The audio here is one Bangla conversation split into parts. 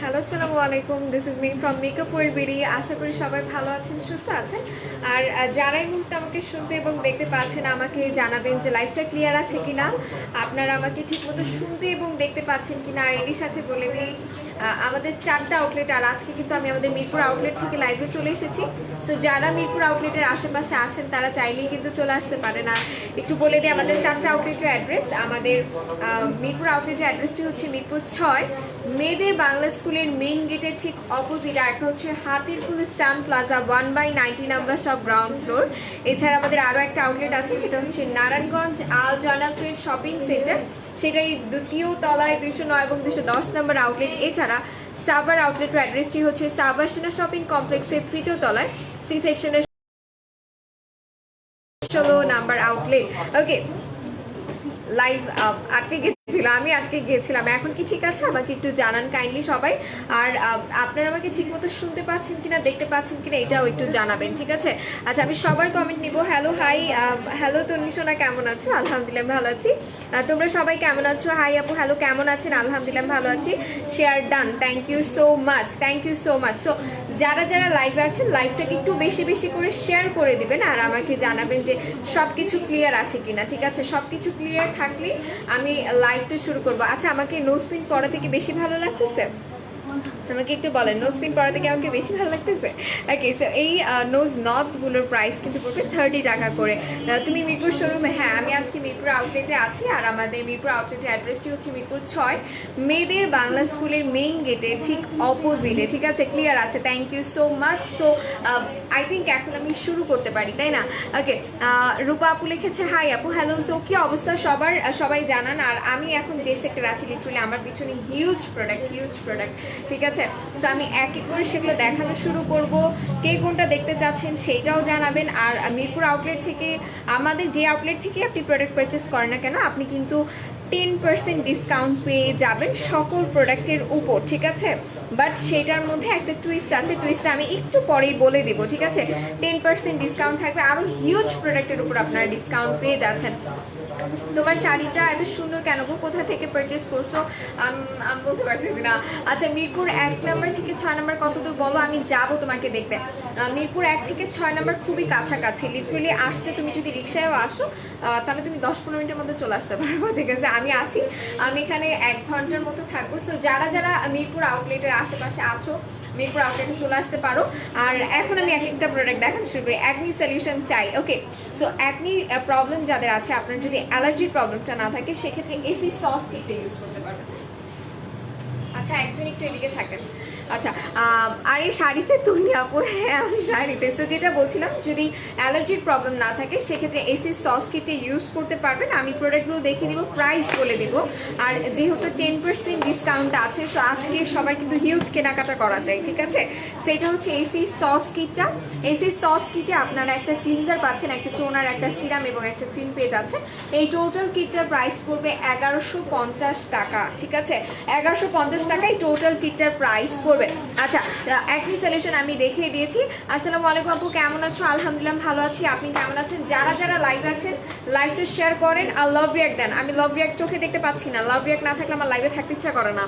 হ্যালো, আসসালামু আলাইকুম। This is me from makeup world BD. আশা করি সবাই ভালো আছেন, সুস্থ আছেন। আর যারা এই মুহূর্তে আমাকে শুনতে এবং দেখতে পাচ্ছেন, আমাকে জানাবেন যে লাইফটা ক্লিয়ার আছে কিনা, আপনারা আমাকে ঠিকমতো শুনতে এবং দেখতে পাচ্ছেন কিনা। আর এরই সাথে বলে দিই, আমাদের 4টা আউটলেট, আর আজকে কিন্তু আমি আমাদের মিরপুর আউটলেট থেকে লাইভে চলে এসেছি। সো যারা মিরপুর আউটলেটের আশেপাশে আছেন তারা চাইলেই কিন্তু চলে আসতে পারেন। আর একটু বলে দিই আমাদের 4টা আউটলেটের অ্যাড্রেস। আমাদের মিরপুর আউটলেটের অ্যাড্রেসটি হচ্ছে মিরপুর 6, মেয়েদের বাংলা স্কুলের মেইন গেটের ঠিক অপোজিট। আর একটা হচ্ছে হাতিরপুল স্টান প্লাজা 1/90 নাম্বার সব গ্রাউন্ড ফ্লোর। এছাড়া আমাদের আরও একটা আউটলেট আছে, সেটা হচ্ছে নারায়ণগঞ্জ আল জান্নাতুল শপিং সেন্টার, সেটারই 2য় তলায় 209 এবং 210 নম্বর আউটলেট। এছাড়া সাভার আউটলেটের অ্যাড্রেসটি হচ্ছে সাভার সেনা শপিং কমপ্লেক্সের 3য় তলায় সি সেকশনের 16 নাম্বার আউটলেট। ওকে, লাইভ আমি আটকে গিয়েছিলাম। এখন কি ঠিক আছে? আমাকে একটু জানান কাইন্ডলি সবাই। আর আপনারা আমাকে ঠিক মতো শুনতে পাচ্ছেন কিনা, দেখতে পাচ্ছেন কিনা, এটাও একটু জানাবেন, ঠিক আছে? আচ্ছা, আমি সবার কমেন্ট নিব। হ্যালো, হাই, হ্যালো তন্মিশোনা, কেমন আছো? আলহামদুলিল্লাহ ভালো আছি। তোমরা সবাই কেমন আছো? হাই আপু, হ্যালো, কেমন আছেন? আলহামদুলিল্লাহ ভালো আছি। Share done, thank you so much, thank you so much. So যারা যারা লাইভে আছেন, লাইভটাকে একটু বেশি বেশি করে শেয়ার করে দিবেন আর আমাকে জানাবেন যে সব কিছু ক্লিয়ার আছে কিনা, ঠিক আছে? সব কিছু ক্লিয়ার থাকলে আমি লাইভটা শুরু করবো। আচ্ছা, আমাকে নোজ পিন পরা থেকে বেশি ভালো লাগতেছে? আমাকে একটু বলেন, নোজ পিন পরা থেকে আমাকে বেশি ভালো লাগতেছে? ওকে, সো এই নোজ নথগুলোর প্রাইস কিন্তু পড়বে 30 টাকা করে। তুমি মিরপুর শোরুমে? হ্যাঁ, আমি আজকে মিরপুর আউটলেটে আছি। আর আমাদের মিরপুর আউটলেটের অ্যাড্রেসটি হচ্ছে মিরপুর 6, মেয়েদের বাংলা স্কুলের মেইন গেটে ঠিক অপোজিটে, ঠিক আছে? ক্লিয়ার আছে, thank you so much. So I think এখন আমি শুরু করতে পারি, তাই না? ওকে, রূপা আপু লিখেছে হাই আপু, হ্যালো। সো কি অবস্থা সবাই জানান। আর আমি এখন যে সেক্টর আছি, লিটারালি আমার পিছনে হিউজ প্রোডাক্ট, ঠিক আছে? সো আমি এক এক করে সেগুলো দেখানো শুরু করব। কে কোনটা দেখতে চাচ্ছেন সেইটাও জানাবেন। আর মিরপুর আউটলেট থেকে, আমাদের যে আউটলেট থেকে আপনি প্রোডাক্ট পারচেস করেন না কেন, আপনি কিন্তু 10% ডিসকাউন্ট পেয়ে যাবেন সকল প্রোডাক্টের উপর, ঠিক আছে? বাট সেটার মধ্যে একটা টুইস্ট আছে, টুইস্টটা আমি একটু পরেই বলে দিব, ঠিক আছে? 10% ডিসকাউন্ট থাকবে, আরও হিউজ প্রোডাক্টের উপর আপনারা ডিসকাউন্ট পেয়ে যাচ্ছেন। তোমার শাড়িটা এত সুন্দর কেন গো? কোথা থেকে পারচেস করছো? আমি বলতে পারতেছি না। আচ্ছা, মিরপুর 1 নম্বর থেকে 6 নম্বর কত দূর বলো, আমি যাব তোমাকে দেখতে। মিরপুর 1 থেকে 6 নম্বর খুবই কাছাকাছি। লিটারালি আসতে, তুমি যদি রিক্সায়ও আসো তাহলে তুমি 10-15 মিনিটের মধ্যে চলে আসতে পারবো, ঠিক আছে? আমি আছি, আমি এখানে 1 ঘন্টার মতো থাকবো। সো যারা যারা মিরপুর আউটলেটের আশেপাশে আছো, মিরপুর আউটলেটে চলে আসতে পারো। আর এখন আমি এক একটা প্রোডাক্ট দেখানো শুরু করি। অ্যাকনি সলিউশন চাই। ওকে, সো অ্যাকনি প্রবলেম যাদের আছে, আপনার যদি অ্যালার্জির প্রবলেমটা না থাকে, সেক্ষেত্রে এসি সস কিটটা ইউজ করতে পারবেন। আচ্ছা, একজন একটু এদিকে থাকেন। আচ্ছা, আর এই শাড়িতে তুমি আপু? হ্যাঁ, আমি শাড়িতে। সো যেটা বলছিলাম, যদি অ্যালার্জির প্রবলেম না থাকে সেক্ষেত্রে এসি সস কিটে ইউজ করতে পারবেন। আমি প্রোডাক্টগুলো দেখিয়ে দিব, প্রাইস বলে দিব। আর যেহেতু 10% ডিসকাউন্ট আছে, সো আজকে সবার কিন্তু হিউজ কেনাকাটা করা যায়, ঠিক আছে? সো এটা হচ্ছে এসি সস কিটটা। এসি সস কিটে আপনারা একটা ক্লিনজার পাচ্ছেন, একটা টোনার, একটা সিরাম এবং একটা ক্রিম পেয়ে যাচ্ছেন। এই টোটাল কিটটার প্রাইস পড়বে 1150 টাকা, ঠিক আছে? 1150 টাকায় টোটাল কিটটার প্রাইস পড়বে। আচ্ছা, অ্যাকনি সলিউশন আমি দেখিয়ে দিয়েছি। আসসালামু আলাইকুম আপু, কেমন আছো? আলহামদুলিল্লাহ ভালো আছি। আপনি কেমন আছেন? যারা যারা লাইভ আছেন, লাইভটা শেয়ার করেন আর লাভ রিয়াক্ট দেন। আমি লাভ রিয়াক্ট চোখে দেখতে পাচ্ছি না, লাভ রিয়াক্ট না থাকলে আমার লাইভে থাকতে ইচ্ছা করে না।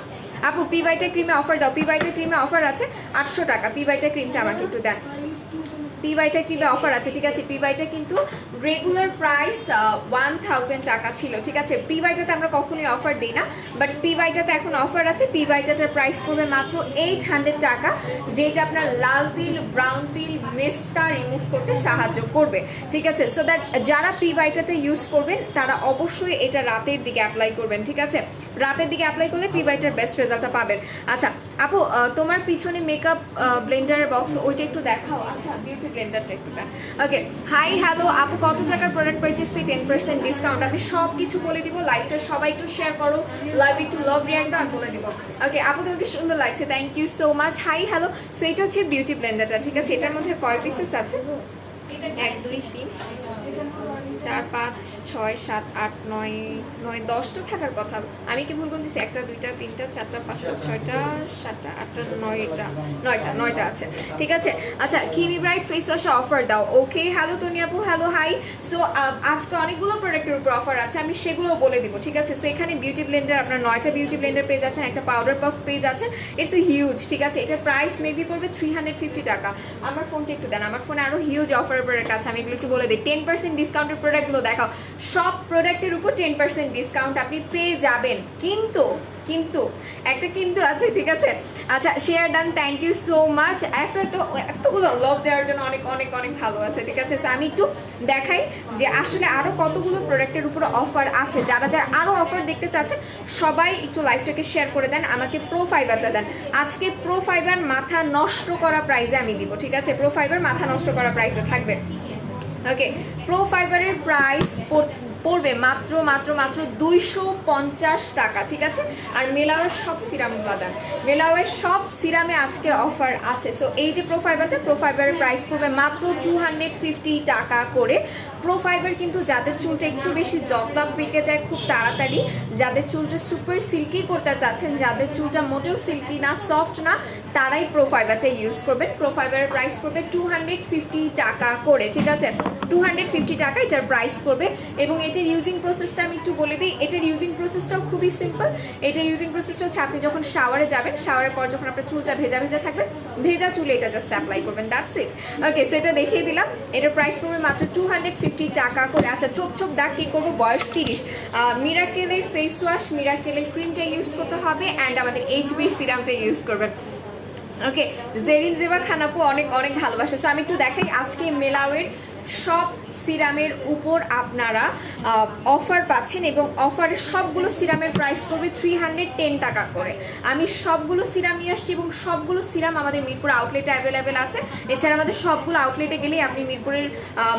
আপু, পি ভাইটা ক্রিমে অফার দাও। পি ভাইটা ক্রিমে অফার আছে 800 টাকা। পি ভাইটা ক্রিমটা আমাকে একটু দেন। পি ভাইটা ক্রিমে অফার আছে, ঠিক আছে? পি ভাইটা কিন্তু রেগুলার প্রাইস 1000 টাকা ছিল, ঠিক আছে? পি ভাইটাতে আমরা কখনোই অফার দিই না, বাট পি ভাইটাতে এখন অফার আছে। পি ভাইটাটার প্রাইস পড়বে মাত্র 800 টাকা, যেটা আপনার লাল তিল, ব্রাউন তিল, মেস্তা রিমুভ করতে সাহায্য করবে, ঠিক আছে? সো দ্যাট যারা পি ভাইটাতে ইউজ করবেন তারা অবশ্যই এটা রাতের দিকে অ্যাপ্লাই করবেন, ঠিক আছে? রাতের দিকে অ্যাপ্লাই করলে পি ভাইটার বেস্ট রেজাল্টটা পাবেন। আচ্ছা আপু, তোমার পিছনে মেকআপ ব্লেন্ডারের বক্স, ওইটা একটু দেখাও। আচ্ছা, বিউটি ব্লেন্ডারটা একটু দেন। ওকে, হাই হ্যালো আপু, কত টাকার প্রোডাক্ট পারচেসে 10% ডিসকাউন্ট? আমি সব কিছু বলে দিব। লাইভটা সবাই একটু শেয়ার করো, লাইভ একটু লাভ রিয়াক্ট আমি বলে দিব। ওকে আপু, তোমাকে সুন্দর লাগছে, thank you so much. Hi hello. So এটা হচ্ছে বিউটি ব্লেন্ডারটা, ঠিক আছে? এটার মধ্যে কয় পিসেস আছে? 1 2 3 4 5 6 7 8 9 9 10টা থাকার কথা। আমি কি ভুল বলতেছি? 1টা 2টা 3টা 4টা 5টা 6টা 7টা 8টা 9টা আছে, ঠিক আছে। আচ্ছা, ক্রিমি ব্রাইট ফেস ওয়াশে অফার দাও। ওকে, হ্যালো তনি আপু, হ্যালো হাই। সো আজকে অনেকগুলো প্রোডাক্টের উপর অফার আছে, আমি সেগুলো বলে দিব, ঠিক আছে। সো এখানে বিউটি ব্লেন্ডার, আপনার 9টা বিউটি ব্লেন্ডার পেয়ে যাচ্ছেন, একটা পাউডার পাফ পেয়ে যাচ্ছেন। ইটস এ হিউজ, ঠিক আছে। এটার প্রাইস মেবি পড়বে 350 টাকা। আমার ফোনটা একটু দেন, আমার ফোনে আরো হিউজ অফারের প্রোডাক্ট আছে, আমি এগুলো একটু বলে দিই। 10% ডিসকাউন্টের প্রোডাক্টগুলো দেখাও, সব প্রোডাক্টের উপর 10% ডিসকাউন্ট আপনি পেয়ে যাবেন। কিন্তু একটা কিন্তু আছে, ঠিক আছে। আচ্ছা, share done, thank you so much. এতগুলো লাভ দেওয়ার জন্য অনেক অনেক অনেক ভালো আছে, ঠিক আছে। আমি একটু দেখাই যে আসলে আরো কতগুলো প্রোডাক্টের উপর অফার আছে। যারা আরো অফার দেখতে চাচ্ছেন সবাই একটু লাইভটাকে শেয়ার করে দেন, আমাকে প্রো ফাইবারটা দেন। আজকে প্রো ফাইবার মাথা নষ্ট করা প্রাইসে আমি দিব, ঠিক আছে। প্রো ফাইবার মাথা নষ্ট করা প্রাইসে থাকবে। ওকে, প্রো ফাইবারের প্রাইস পড়বে মাত্র 250 টাকা, ঠিক আছে। আর মেলাওয়ের সব সিরামগুলো দেন, মেলাওয়ের সব সিরামে আজকে অফার আছে। সো এই যে প্রো ফাইবারের প্রাইস পড়বে মাত্র 250 টাকা করে। প্রো ফাইবার কিন্তু যাদের চুলটা একটু বেশি জটলা পেকে যায় খুব তাড়াতাড়ি, যাদের চুলটা সুপার সিল্কি করতে চাচ্ছেন, যাদের চুলটা মোটেও সিল্কি না, সফট না, তারাই প্রো ফাইবারটা ইউজ করবেন। প্রো ফাইবারের প্রাইস পড়বে 250 টাকা করে, ঠিক আছে। 250 টাকা এটার প্রাইস পড়বে। এবং এটার ইউজিং প্রসেসটা আমি একটু বলে দিই। এটার ইউজিং প্রসেসটাও খুবই সিম্পল। এটার ইউজিং প্রসেসটা হচ্ছে আপনি যখন শাওয়ারে যাবেন, শাওয়ারের পর যখন আপনার চুলটা ভেজা থাকবে, ভেজা চুলে এটা জাস্ট অ্যাপ্লাই করবেন, দ্যাটস ইট। ওকে, সেটা দেখিয়ে দিলাম। এটার প্রাইস পড়বে মাত্র 250 টাকা করে। আচ্ছা, ছোপ দাগ কি করবো? বয়স 30। মিরাকেলের ফেস ওয়াশ, মিরাকেলের ক্রিমটা ইউজ করতে হবে, অ্যান্ড আমাদের এইচবির সিরামটা ইউজ করবেন। ওকে, জেরিন জেবা খানাপু অনেক অনেক ভালোবাসা। সো আমি একটু দেখাই, আজকে মেলাওয়ের সব সিরামের উপর আপনারা অফার পাচ্ছেন, এবং অফারের সবগুলো সিরামের প্রাইস পড়বে 310 টাকা করে। আমি সবগুলো সিরাম নিয়ে আসছি, এবং সবগুলো সিরাম আমাদের মিরপুর আউটলেটে অ্যাভেলেবেল আছে। এছাড়া আমাদের সবগুলো আউটলেটে গেলেই আপনি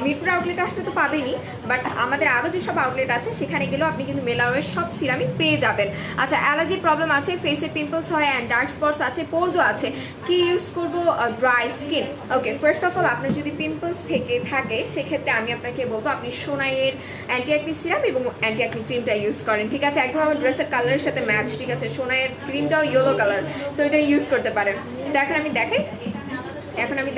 মিরপুর আউটলেটে আসলে তো পাবেনই, বাট আমাদের আরও যেসব আউটলেট আছে সেখানে গেলেও আপনি কিন্তু মেলাওয়ের সব সিরামই পেয়ে যাবেন। আচ্ছা, অ্যালার্জির প্রবলেম আছে, ফেসে পিম্পলস হয়, অ্যান্ড ডার্ক স্পটস আছে, পোরসও আছে, কি ইউজ করবো? Dry skin. Okay, first of all আপনার যদি পিম্পলস থাকে সেক্ষেত্রে আমি আপনাকে বলবো আপনি সোনাইয়ের অ্যান্টি অ্যাকনি সিরাম এবং অ্যান্টি অ্যাকনি ক্রিমটা ইউজ করেন, ঠিক আছে। একদম আমার ড্রেসের কালারের সাথে ম্যাচ, ঠিক আছে। সোনাইয়ের ক্রিমটাও ইয়েলো কালার, সো এটা ইউজ করতে পারেন। তো এখন আমি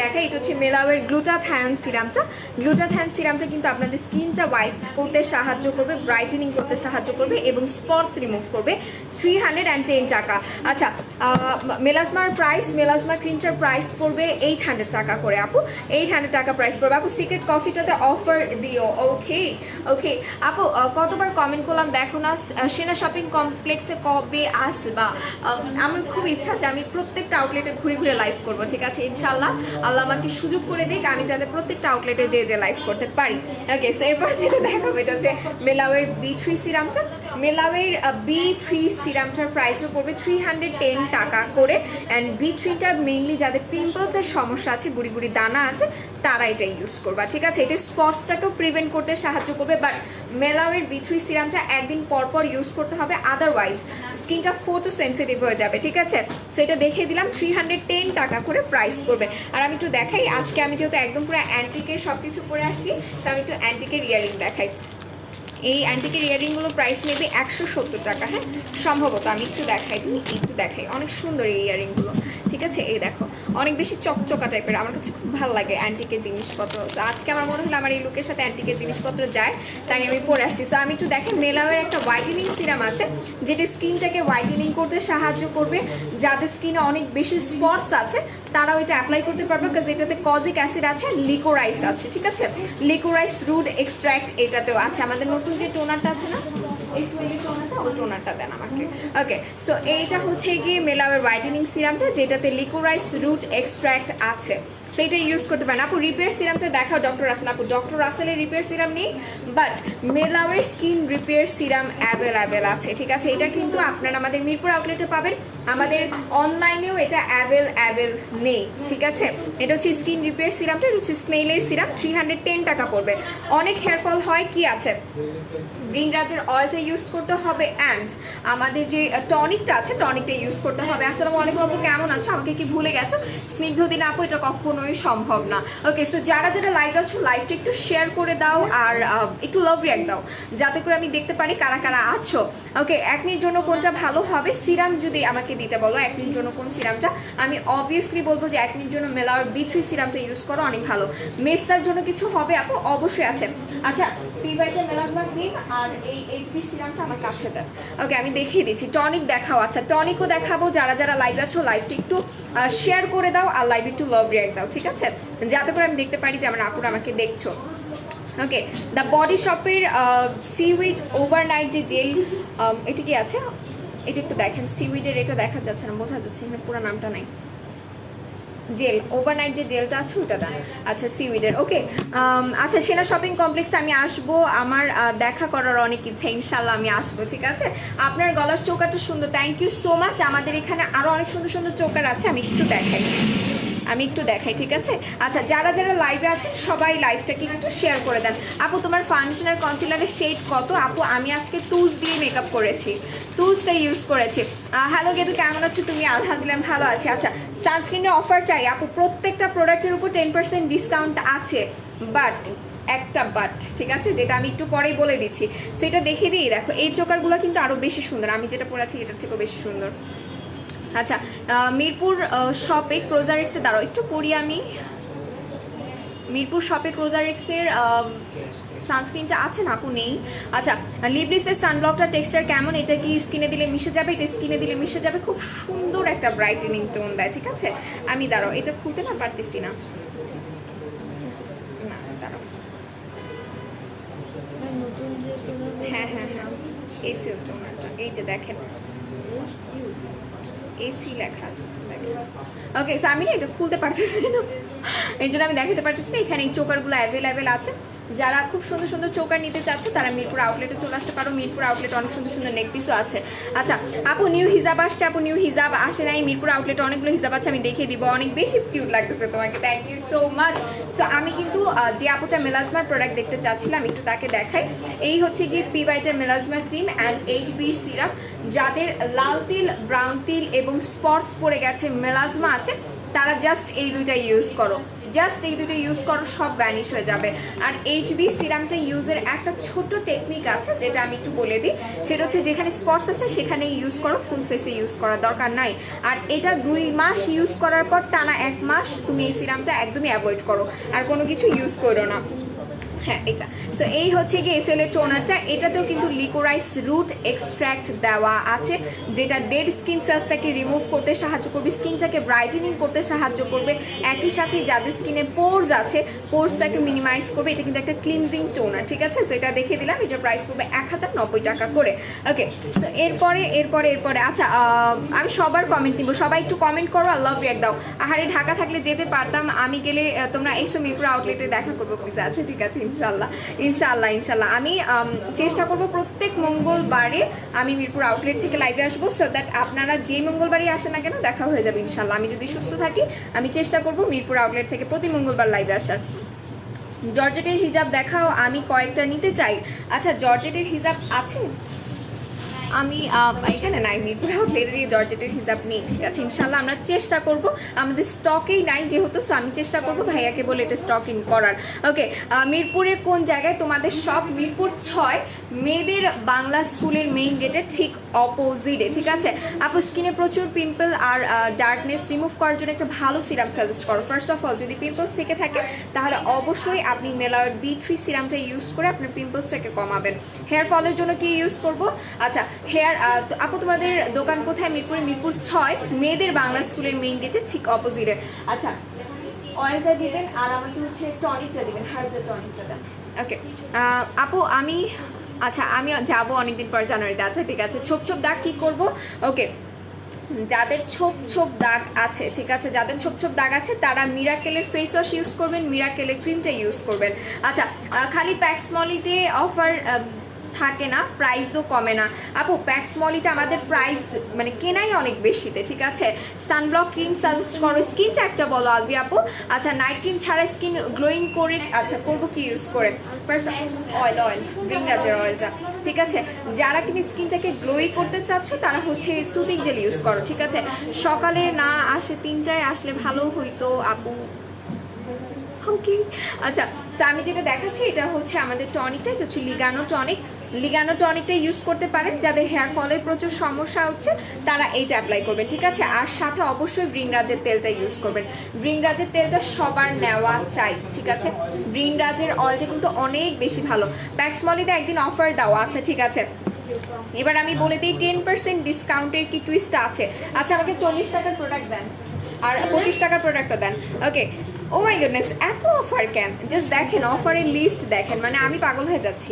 দেখাই এটা হচ্ছে মেলাওয়ের গ্লুটাথিয়ন সিরামটা। গ্লুটাথিয়ন সিরামটা কিন্তু আপনাদের স্কিনটা হোয়াইট করতে সাহায্য করবে, ব্রাইটেনিং করতে সাহায্য করবে, এবং স্পটস রিমুভ করবে। 310 টাকা। আচ্ছা, মেলাজমা ক্রিমটার প্রাইস পড়বে 800 টাকা করে আপু, 800 টাকা প্রাইস পড়বে আপু। সিক্রেট কফিটাতে অফার দিও। ওকে আপু, কতবার কমেন্ট করলাম দেখো না। সেনা শপিং কমপ্লেক্সে কবে আসবা? আমার খুব ইচ্ছা যে আমি প্রত্যেকটা আউটলেটে ঘুরে লাইভ করবো, ঠিক আছে। ইনশাল্লাহ আল্লাহ আমাকে সুযোগ করে দিক, আমি যাতে প্রত্যেকটা আউটলেটে যে লাইভ করতে পারি। ওকে, সো এরপর যেটা দেখাবো এটা হচ্ছে মেলাওয়ের B3 সিরামটা। মেলাওয়ের B3 সিরামটার প্রাইসও পড়বে 310 টাকা করে। অ্যান্ড B3টার মেইনলি যাদের পিম্পলসের সমস্যা আছে, বুড়ি দানা আছে, তারা এটা ইউজ করবা, ঠিক আছে। এটা স্পটসটাকেও প্রিভেন্ট করতে সাহায্য করবে, বাট মেলাওয়ের B3 সিরামটা একদিন পর ইউজ করতে হবে, আদারওয়াইজ স্কিনটা ফোটো সেন্সিটিভ হয়ে যাবে, ঠিক আছে। সো এটা দেখিয়ে দিলাম, 310 টাকা করে প্রাইস পড়বে। আর আমি একটু দেখাই, আজকে আমি যেহেতু একদম পুরো অ্যান্টিকের সব কিছু পরে আসছি, সো আমি একটু অ্যান্টিকের ইয়ারিং দেখাই। এই অ্যান্টিকের ইয়ারিংগুলো প্রাইস নেবে 170 টাকা, হ্যাঁ সম্ভবত। আমি একটু দেখাই, অনেক সুন্দর এই ইয়ারিংগুলো, ঠিক আছে। এই দেখো, অনেক বেশি চকচকা টাইপের, আমার কাছে খুব ভালো লাগে অ্যান্টিকের জিনিসপত্র। তো আজকে আমার মনে হলো আমার এই লুকের সাথে অ্যান্টিকের জিনিসপত্র যায়, তাই আমি পরে আসছি। সো আমি একটু দেখেন, মেলাওয়ের একটা হোয়াইটেনিং সিরাম আছে, যেটা স্কিনটাকে হোয়াইটেনিং করতে সাহায্য করবে। যাদের স্কিনে অনেক বেশি স্পটস আছে তারাও এটা অ্যাপ্লাই করতে পারবে, বিকজ এটাতে কজিক অ্যাসিড আছে, লিকোরাইস আছে, ঠিক আছে। লিকোরাইস রুট এক্সট্র্যাক্ট এটাতেও আছে। আমাদের নতুন যে টোনারটা আছে না, এই স্মেলি টোনারটা, ওই টোনারটা দেন আমাকে। ওকে, সো এইটা হচ্ছে গিয়ে মেলাওয়ের হোয়াইটেনিং সিরামটা, যেটাতে লিকোরাইস রুট এক্সট্র্যাক্ট আছে, সো এটা ইউজ করতে পারেন। আপু রিপেয়ার সিরামটা দেখাও ডক্টর রাসেল। আপু ডক্টর রাসেলের রিপেয়ার সিরাম নেই, বাট মেলাওয়ের স্কিন রিপেয়ার সিরাম অ্যাভেলেবেল আছে, ঠিক আছে। এটা কিন্তু আপনারা আমাদের মিরপুর আউটলেটে পাবেন, আমাদের অনলাইনেও এটা অ্যাভেলেবেল নেই, ঠিক আছে। এটা হচ্ছে স্কিন রিপেয়ার সিরামটা, এটা হচ্ছে স্নেইলের সিরাম, 310 টাকা পড়বে। অনেক হেয়ার ফল হয়, কি আছে ব্রিংরাজের অয়েলটা ইউজ করতে হবে অ্যান্ড আমাদের যে টনিকটা আছে টনিকটা ইউজ করতে হবে। আসসালামু আলাইকুম আপু, কেমন আছো? আমাকে কি ভুলে গেছো? স্নিগ্ধ দিন আপু, এটা কখনোই সম্ভব না। ওকে, সো যারা যারা লাইভ আছো লাইভটা একটু শেয়ার করে দাও আর একটু লাভ রিয়াক্ট দাও, যাতে করে আমি দেখতে পারি কারা কারা আছো। ওকে, একনির জন্য কোনটা ভালো হবে? সিরাম যদি আমাকে দিতে বলো একনির জন্য কোন সিরামটা, আমি অবভিয়াসলি বলবো যে একনির জন্য মেলার B3 সিরামটা ইউজ করো, অনেক ভালো। মেসার জন্য কিছু হবে আপু? অবশ্যই আছে। আচ্ছা, পিভাইটা মেলাজমা ক্রিম আর এই HB সিরামটা আমার কাছে দেন। ওকে, আমি দেখিয়ে দিচ্ছি। টনিক দেখাও। আচ্ছা, টনিকও দেখাবো। যারা যারা লাইভ আছো লাইভটা একটু শেয়ার করে দাও আর লাইভ একটু লাভ রিয়াক্ট দাও, ঠিক আছে, যাতে করে আমি দেখতে পারি যে আমার আপুরা আমাকে দেখছো। ওকে, দ্য বডি শপের সিউইড ওভারনাইট যে জেল, এটা কি আছে এটা একটু দেখেন। সিউইডের এটা দেখা যাচ্ছে না, বোঝা যাচ্ছে না, পুরো নামটা নাই। জেল ওভারনাইট যে জেলটা আছে ওটা দেন। আচ্ছা, সিউইডের। ওকে, আচ্ছা, সেনা শপিং কমপ্লেক্সে আমি আসবো, আমার দেখা করার অনেক ইচ্ছা, ইনশাল্লাহ আমি আসবো, ঠিক আছে। আপনার গলার চোকাটা সুন্দর, থ্যাংক ইউ সো মাচ। আমাদের এখানে আরও অনেক সুন্দর সুন্দর চোকার আছে, আমি একটু দেখাই, ঠিক আছে। আচ্ছা, যারা যারা লাইভে আছেন সবাই লাইভটাকে একটু শেয়ার করে দেন। আপু তোমার ফাউন্ডেশন আর কনসিলারের শেড কত? আপু আমি আজকে তুজ দিয়ে মেকআপ করেছি, তুজটা ইউজ করেছি। হ্যালো গেদু, কেমন আছো তুমি? আলহামদুলিল্লাহ ভালো আছি। আচ্ছা, সানস্ক্রিনের অফার চাই আপু, প্রত্যেকটা প্রোডাক্টের উপর 10% ডিসকাউন্ট আছে, বাট একটা বাট, ঠিক আছে, যেটা আমি একটু পরেই বলে দিচ্ছি। সো এটা দেখে দিই, দেখো এই চোকারগুলো কিন্তু আরও বেশি সুন্দর, আমি যেটা পরেছি এটার থেকেও বেশি সুন্দর। আচ্ছা, মিরপুর শপে ক্রোজারেক্সে দাঁড়াও একটু পড়ি আমি। মিরপুর শপে ক্রোজারেক্সের সানস্ক্রিনটা আছে না আপু? নেই। আচ্ছা, লিবলিসের সানব্লকটা টেক্সচার কেমন? এটা কি স্কিনে দিলে মিশে যাবে? এটা স্কিনে দিলে মিশে যাবে, খুব সুন্দর একটা ব্রাইটেনিং টোন দেয়, ঠিক আছে। আমি দাঁড়াও, এটা খুলতে না পারতেছি না, দাঁড়াও। হ্যাঁ, এই সিল টোনারটা, এই যে দেখেন এসি লেখা আছে। ওকে, সো আমি এটা খুলতে পারতেছি না, এই জন্য আমি দেখাতে পারতেছি না। এখানে এই চোকারগুলো অ্যাভেলেবেল আছে, যারা খুব সুন্দর সুন্দর চোকার নিতে চাচ্ছ তারা মিরপুর আউটলেটে চলে আসতে পারো। মিরপুর আউটলেটে অনেক সুন্দর সুন্দর নেক পিসও আছে। আচ্ছা আপু, নিউ হিজাব আসছে। আপু নিউ হিজাব আসে নাই, মিরপুর আউটলেটে অনেকগুলো হিজাব আছে, আমি দেখিয়ে দিব। অনেক বেশি কিউট লাগতেছে তোমাকে, thank you so much. So আমি কিন্তু যে আপুটা মেলাজমার প্রোডাক্ট দেখতে চাচ্ছিলাম একটু তাকে দেখাই। এই হচ্ছে গিয়ে পিভাইটার melasma cream and HB syrup. যাদের লাল তিল, ব্রাউন তিল এবং স্পটস পড়ে গেছে, মেলাজমা আছে, তারা জাস্ট এই দুইটা ইউজ করো, সব ভ্যানিশ হয়ে যাবে। আর HB সিরামটা ইউজের একটা ছোট টেকনিক আছে, যেটা আমি একটু বলে দিই। সেটা হচ্ছে যেখানে স্পটস আছে সেখানে ইউজ করো, ফুল ফেসে ইউজ করার দরকার নাই। আর এটা 2 মাস ইউজ করার পর টানা 1 মাস তুমি এই সিরামটা একদমই অ্যাভয়েড করো, আর কোনো কিছু ইউজ করো না। হ্যাঁ, এটা। সো এই হচ্ছে গিয়ে SL এর টোনারটা। এটাতেও কিন্তু লিকোরাইস রুট এক্সট্র্যাক্ট দেওয়া আছে, যেটা ডেড স্কিন সেলসটাকে রিমুভ করতে সাহায্য করবে, স্কিনটাকে ব্রাইটেনিং করতে সাহায্য করবে, একই সাথে যাদের স্কিনে পোরস আছে পোরসটাকে মিনিমাইজ করবে। এটা কিন্তু একটা ক্লিনজিং টোনার, ঠিক আছে। সো এটা দেখিয়ে দিলাম, এটার প্রাইস পড়বে 1090 টাকা করে। ওকে, সো এরপরে আচ্ছা, আমি সবার কমেন্ট নিব, সবাই একটু কমেন্ট করো আর লাভ রিয়াক্ট দাও। আহারে, ঢাকা থাকলে যেতে পারতাম, আমি গেলে তোমরা এইসব মিরপুর আউটলেটে দেখা করবো প্লিজ। আচ্ছা ঠিক আছে, ইনশাল্লাহ আমি চেষ্টা করব প্রত্যেক মঙ্গলবারে আমি মিরপুর আউটলেট থেকে লাইভে আসবো, সো দ্যাট আপনারা যে মঙ্গলবারই আসেন না কেন দেখা হয়ে যাবে ইনশাল্লাহ। আমি যদি সুস্থ থাকি আমি চেষ্টা করব মিরপুর আউটলেট থেকে প্রতি মঙ্গলবার লাইভে আসার। জর্জেটের হিজাব দেখাও, আমি কয়েকটা নিতে চাই। আচ্ছা, জর্জেটের হিজাব আছে? আমি এখানে নাই, মিরপুর আউটলেটে জর্জেটের হিসাব নেই, ঠিক আছে। ইনশাল্লাহ আমরা চেষ্টা করব, আমাদের স্টকেই নাই যেহেতু, সো আমি চেষ্টা করব ভাইয়াকে বলে এটা স্টক ইন করার। ওকে, মিরপুরের কোন জায়গায় তোমাদের সব? মিরপুর 6 মেয়েদের বাংলা স্কুলের মেইন গেটের ঠিক অপোজিটে, ঠিক আছে। আপু স্কিনে প্রচুর পিম্পল আর ডার্কনেস রিমুভ করার জন্য একটা ভালো সিরাম সাজেস্ট করো। ফার্স্ট অফ অল, যদি পিম্পলস থেকে থাকে তাহলে অবশ্যই আপনি মেলার B3 সিরামটা ইউজ করে আপনার পিম্পলসটাকে কমাবেন। হেয়ার ফলের জন্য কি ইউজ করব? আচ্ছা, হেয়ার আপু তোমাদের দোকান কোথায়? মিরপুর 6 মেয়েদের বাংলা স্কুলের মেইন গেটে ঠিক অপোজিটে। আচ্ছা, অয়েলটা দিবেন আর আমাকে হচ্ছে টনিকটা দিবেন, হার্জের টনিকটা দেন। ওকে আপু, আমি যাবো অনেকদিন পর জানুয়ারিতে। আচ্ছা ঠিক আছে। ছোপ দাগ কি করব? ওকে, যাদের ছোপ দাগ আছে, ঠিক আছে, যাদের ছোপ দাগ আছে তারা মিরাকেলের ফেস ওয়াশ ইউজ করবেন, মিরাকেলের ক্রিমটা ইউজ করবেন। আচ্ছা, খালি প্যাক্সমলিতে অফার থাকে না, প্রাইসও কমে না। আপু প্যাক্স মলিটা আমাদের প্রাইস মানে কেনাই অনেক বেশিতে, ঠিক আছে? সানব্লক ক্রিম সাজেস্ট করো, স্কিন টাইপটা বলো আলবি আপু। আচ্ছা নাইট ক্রিম ছাড়া স্কিন গ্লোয়িং করে আচ্ছা করবো কি ইউজ করে? ফার্স্ট অয়েল ভৃংরাজের অয়েলটা, ঠিক আছে? যারা কিনা স্কিনটাকে গ্লোই করতে চাচ্ছ তারা হচ্ছে সুদিং জেল ইউজ করো, ঠিক আছে? সকালে না আসে 3টায় আসলে ভালো হইতো আপু। ওকে আচ্ছা, সো আমি যেটা দেখাচ্ছি এটা হচ্ছে আমাদের টনিকটা, এটা হচ্ছে লিগানো টনিকটা ইউজ করতে পারেন। যাদের হেয়ার ফলের প্রচুর সমস্যা হচ্ছে তারা এইটা অ্যাপ্লাই করবেন, ঠিক আছে? আর সাথে অবশ্যই ভৃংরাজের তেলটা ইউজ করবেন। ভৃংরাজের তেলটা সবার নেওয়া চাই, ঠিক আছে? ভৃংরাজের অয়েলটা কিন্তু অনেক বেশি ভালো। প্যাক্স মলিতে একদিন অফার দাও, আচ্ছা ঠিক আছে। এবার আমি বলে দিই 10% ডিসকাউন্টের কি টুইস্ট আছে। আচ্ছা আমাকে 40 টাকার প্রোডাক্ট দেন আর 25 টাকার প্রোডাক্টও দেন। ওকে, ও মাই গুডনেস, এত অফার কেন? জাস্ট দেখেন অফারের লিস্ট দেখেন, মানে আমি পাগল হয়ে যাচ্ছি।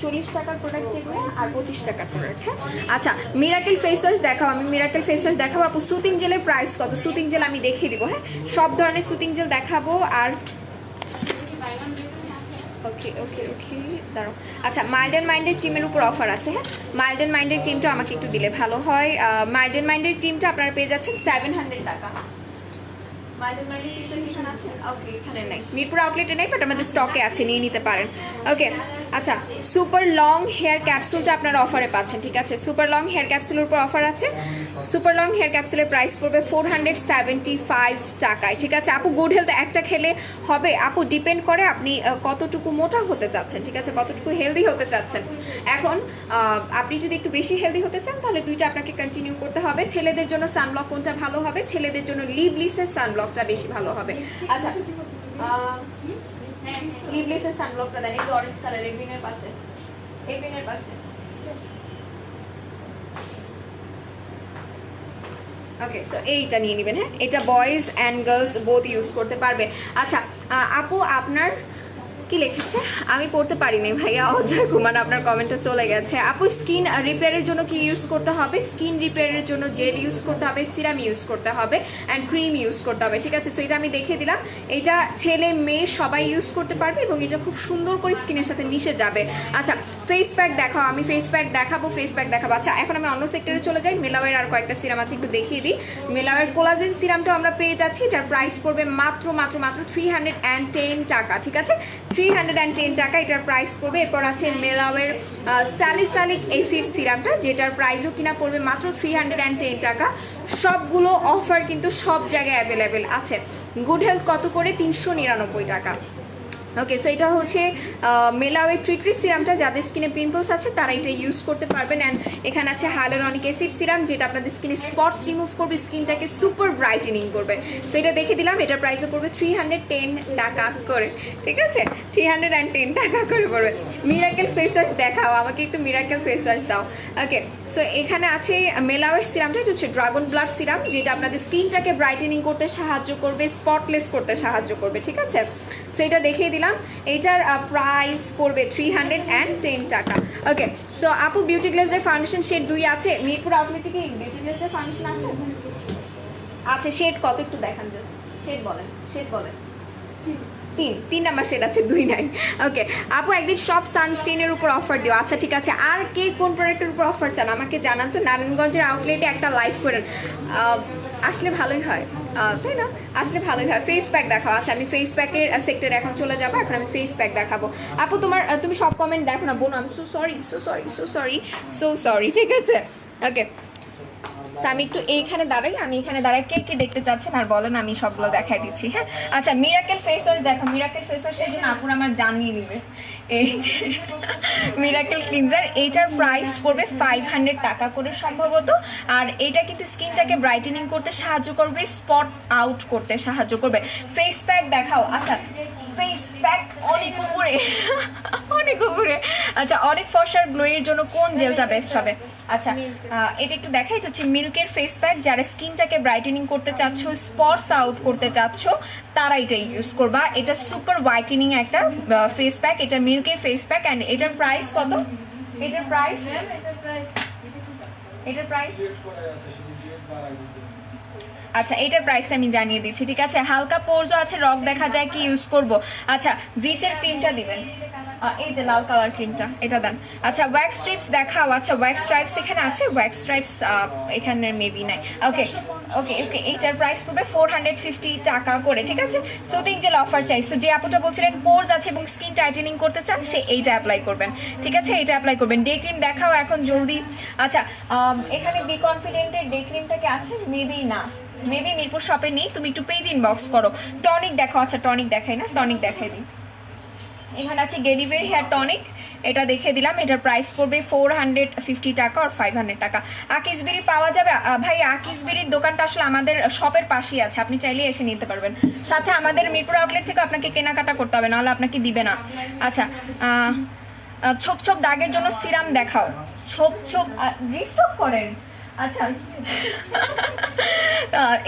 40 টাকার প্রোডাক্ট যেগুলো আর 25 টাকার প্রোডাক্ট। হ্যাঁ আচ্ছা, মিরাকেল ফেস ওয়াশ দেখাও, আমি মিরাকেল ফেস ওয়াশ দেখাবো। আপু সুতিং জেলের প্রাইস কত? সুতিং জেল আমি দেখিয়ে দিব, হ্যাঁ সব ধরনের সুতিং জেল দেখাবো। আর ওকে ওকে ওকে দাঁড়াও। আচ্ছা মাইল্ড অ্যান্ড মাইন্ডের ক্রিমের উপর অফার আছে, হ্যাঁ মাইল্ড অ্যান্ড মাইন্ডের ক্রিমটা আমাকে একটু দিলে ভালো হয়। মাইল্ড অ্যান্ড মাইন্ডের ক্রিমটা আপনারা পেয়ে যাচ্ছেন 700 টাকা। এখানে নেই, মিরপুর আউটলেটে নেই, বাট আমাদের স্টকে আছে, নিয়ে নিতে পারেন। ওকে আচ্ছা, সুপার লং হেয়ার ক্যাপসুলটা আপনারা অফারে পাচ্ছেন, ঠিক আছে? সুপার লং হেয়ার ক্যাপসুলের উপর অফার আছে। সুপার লং হেয়ার ক্যাপসুলের প্রাইস পড়বে 475 টাকায়, ঠিক আছে? আপু গুড হেলথ একটা খেলে হবে? আপু ডিপেন্ড করে আপনি কতটুকু মোটা হতে চাচ্ছেন, ঠিক আছে? কতটুকু হেলদি হতে চাচ্ছেন। এখন আপনি যদি একটু বেশি হেলদি হতে চান তাহলে দুইটা আপনাকে কন্টিনিউ করতে হবে। ছেলেদের জন্য সানব্লক কোনটা ভালো হবে? ছেলেদের জন্য লিভলিসের সানব্লকটা বেশি ভালো হবে। আচ্ছা লিভলিসের সানব্লকটা দেন, একটু অরেঞ্জ কালার, এই বিনের পাশে, এই বিনের পাশে। ওকে সো এইটা নিয়ে নেবেন, হ্যাঁ এটা boys and girls both use করতে পারবে। আচ্ছা আপু আপনার কি লিখেছে আমি পড়তে পারিনি ভাইয়া, অজয় কুমার আপনার কমেন্টটা চলে গেছে। আপু স্কিন রিপেয়ারের জন্য কি ইউজ করতে হবে? স্কিন রিপেয়ারের জন্য জেল ইউজ করতে হবে, সিরাম ইউজ করতে হবে অ্যান্ড ক্রিম ইউজ করতে হবে, ঠিক আছে? সো এটা আমি দেখিয়ে দিলাম। এটা ছেলে মেয়ে সবাই ইউজ করতে পারবে এবং এটা খুব সুন্দর করে স্কিনের সাথে মিশে যাবে। আচ্ছা ফেস প্যাক দেখাও, আমি ফেস প্যাক দেখাবো। আচ্ছা এখন আমি অন্য সেক্টরে চলে যাই। মেলাওয়ের আর কয়েকটা সিরাম আছে, একটু দেখিয়ে দিই। মেলাওয়ের কোলাজেন সিরামটাও আমরা পেয়ে যাচ্ছি, এটার প্রাইস পড়বে মাত্র 310 টাকা, ঠিক আছে? 310 টাকা এটার প্রাইস পড়বে। এরপর আছে মেলাওয়ের স্যালিসালিক অ্যাসিড সিরামটা, যেটার প্রাইসও কিনা পড়বে মাত্র 310 টাকা। সবগুলো অফার কিন্তু সব জায়গায় অ্যাভেলেবেল আছে। গুড হেলথ কত করে? 399 টাকা। ওকে সো এটা হচ্ছে মেলাওয়ের ট্রিট্রি সিরামটা, যাদের স্কিনে পিম্পলস আছে তারা এটা ইউজ করতে পারবেন। অ্যান্ড এখানে আছে হাইলোরনিক অ্যাসিড সিরাম, যেটা আপনাদের স্কিনে স্পটস রিমুভ করবে, স্কিনটাকে সুপার ব্রাইটেনিং করবে। সো এটা দেখে দিলাম, এটার প্রাইসও পড়বে 310 টাকা করে, ঠিক আছে? 310 টাকা করে পড়বে। মিরাকেল ফেস ওয়াশ দেখাও, আমাকে একটু মিরাকেল ফেস ওয়াশ দাও। ওকে সো এখানে আছে মেলাওয়ের সিরামটা, এটা হচ্ছে ড্রাগন ব্লাড সিরাম, যেটা আপনাদের স্কিনটাকে ব্রাইটেনিং করতে সাহায্য করবে, স্পটলেস করতে সাহায্য করবে, ঠিক আছে? সো এটা দেখিয়ে দিলাম। এটার প্রাইস পড়বে 310 টাকা। ওকে সো আপু বিউটি গ্লেজের ফাউন্ডেশন শেড 2 আছে মিরপুর আউটলেটে, কি বিউটি গ্লেজের ফাউন্ডেশন আছে? আচ্ছা শেড কত একটু দেখান, শেড বলেন, শেড বলেন। 3 নাম্বার শেড আছে, 2 নাই। ওকে আপু একদিন সব সানস্ক্রিনের উপর অফার দিও। আচ্ছা ঠিক আছে, আর কে কোন প্রোডাক্টের উপর অফার চান আমাকে জানান তো। নারায়ণগঞ্জের আউটলেটে একটা লাইভ করেন, আসলে ভালোই হয়, তাই না? আসলে ভালোই হয়। ফেস প্যাক দেখাও। আচ্ছা আমি ফেস প্যাকের সেক্টরে এখন চলে যাবো, এখন আমি ফেস প্যাক দেখাবো। আপু তুমি সব কমেন্ট দেখো না বোন, আমি সো সরি, ঠিক আছে? ওকে আমি একটু এইখানে দাঁড়াই, আমি এখানে দাঁড়াই। কে কি দেখতে চাচ্ছেন আর বলেন, আমি সবগুলো দেখাই দিচ্ছি। হ্যাঁ আচ্ছা মিরাকেল ফেস ওয়াশ দেখো, মিরাকেল ফেস ওয়াশের জন্য আপুর আমার জানিয়ে নিবে। এই যে মিরাকেল ক্লিনজার, এইটার প্রাইস পড়বে 500 টাকা করে সম্ভবত। আর এটা কিন্তু স্কিনটাকে ব্রাইটেনিং করতে সাহায্য করবে, স্পট আউট করতে সাহায্য করবে। ফেস প্যাক দেখাও। আচ্ছা ফেস প্যাক অনেক উপরে, অনেক উপরে। আচ্ছা অনেক ফর্সার গ্লোয়ের জন্য কোন জেলটা বেস্ট হবে? আচ্ছা এটা একটু দেখা, এটা হচ্ছে মিল্কের ফেস প্যাক। যারা স্কিনটাকে ব্রাইটেনিং করতে চাচ্ছ, স্পটস আউট করতে চাচ্ছ, তারা এটা ইউজ করবা। এটা সুপার হোয়াইটেনিং একটা ফেস প্যাক, এটা মিল্কের ফেস প্যাক। অ্যান্ড এটার প্রাইস কত? এটার প্রাইস আচ্ছা এটার প্রাইসটা আমি জানিয়ে দিচ্ছি, ঠিক আছে? হালকা পোরজও আছে, রক দেখা যায়, কি ইউজ করব? আচ্ছা ভিচের ক্রিমটা দিবেন। এই যে লাল কালার ক্রিমটা, এটা দেন। আচ্ছা ওয়্যাক্স স্ট্রিপস দেখাও। আচ্ছা ওয়্যাক্স স্ট্রাইপস এখানে আছে, ওয়্যাক্স স্ট্রাইপস এখানে মেবি নাই। ওকে ওকে ওকে, এইটার প্রাইস পড়বে 450 টাকা করে, ঠিক আছে। সুদিং জেল অফার চাই, সো যে আপুটা বলছিলেন পোর্স আছে এবং স্কিন টাইটেনিং করতে চান সে এইটা অ্যাপ্লাই করবেন, ঠিক আছে, এইটা অ্যাপ্লাই করবেন। ডে ক্রিম দেখাও এখন জলদি। আচ্ছা এখানে বি কনফিডেন্টের ডে ক্রিমটা কি আছে? মেবি না, মেবি মিরপুর শপে নেই, তুমি একটু পেজ ইনবক্স করো। টনিক দেখাও। আচ্ছা টনিক দেখাই না, টনিক দেখাই দিই। এখানে আছে গেলিভের হেয়ার টনিক, এটা দেখে দিলাম। এটার প্রাইস পড়বে 450 টাকা আর 500 টাকা। আকিসবেরি পাওয়া যাবে ভাই? আকিসবেরির দোকানটা আসলে আমাদের শপের পাশেই আছে, আপনি চাইলে এসে নিতে পারবেন। সাথে আমাদের মিরপুর আউটলেট থেকে আপনাকে কেনাকাটা করতে হবে, নাহলে আপনাকে দিবে না। আচ্ছা ছোপ ছোপ দাগের জন্য সিরাম দেখাও। ছোপ ছোপ রিস্টক করেন। আচ্ছা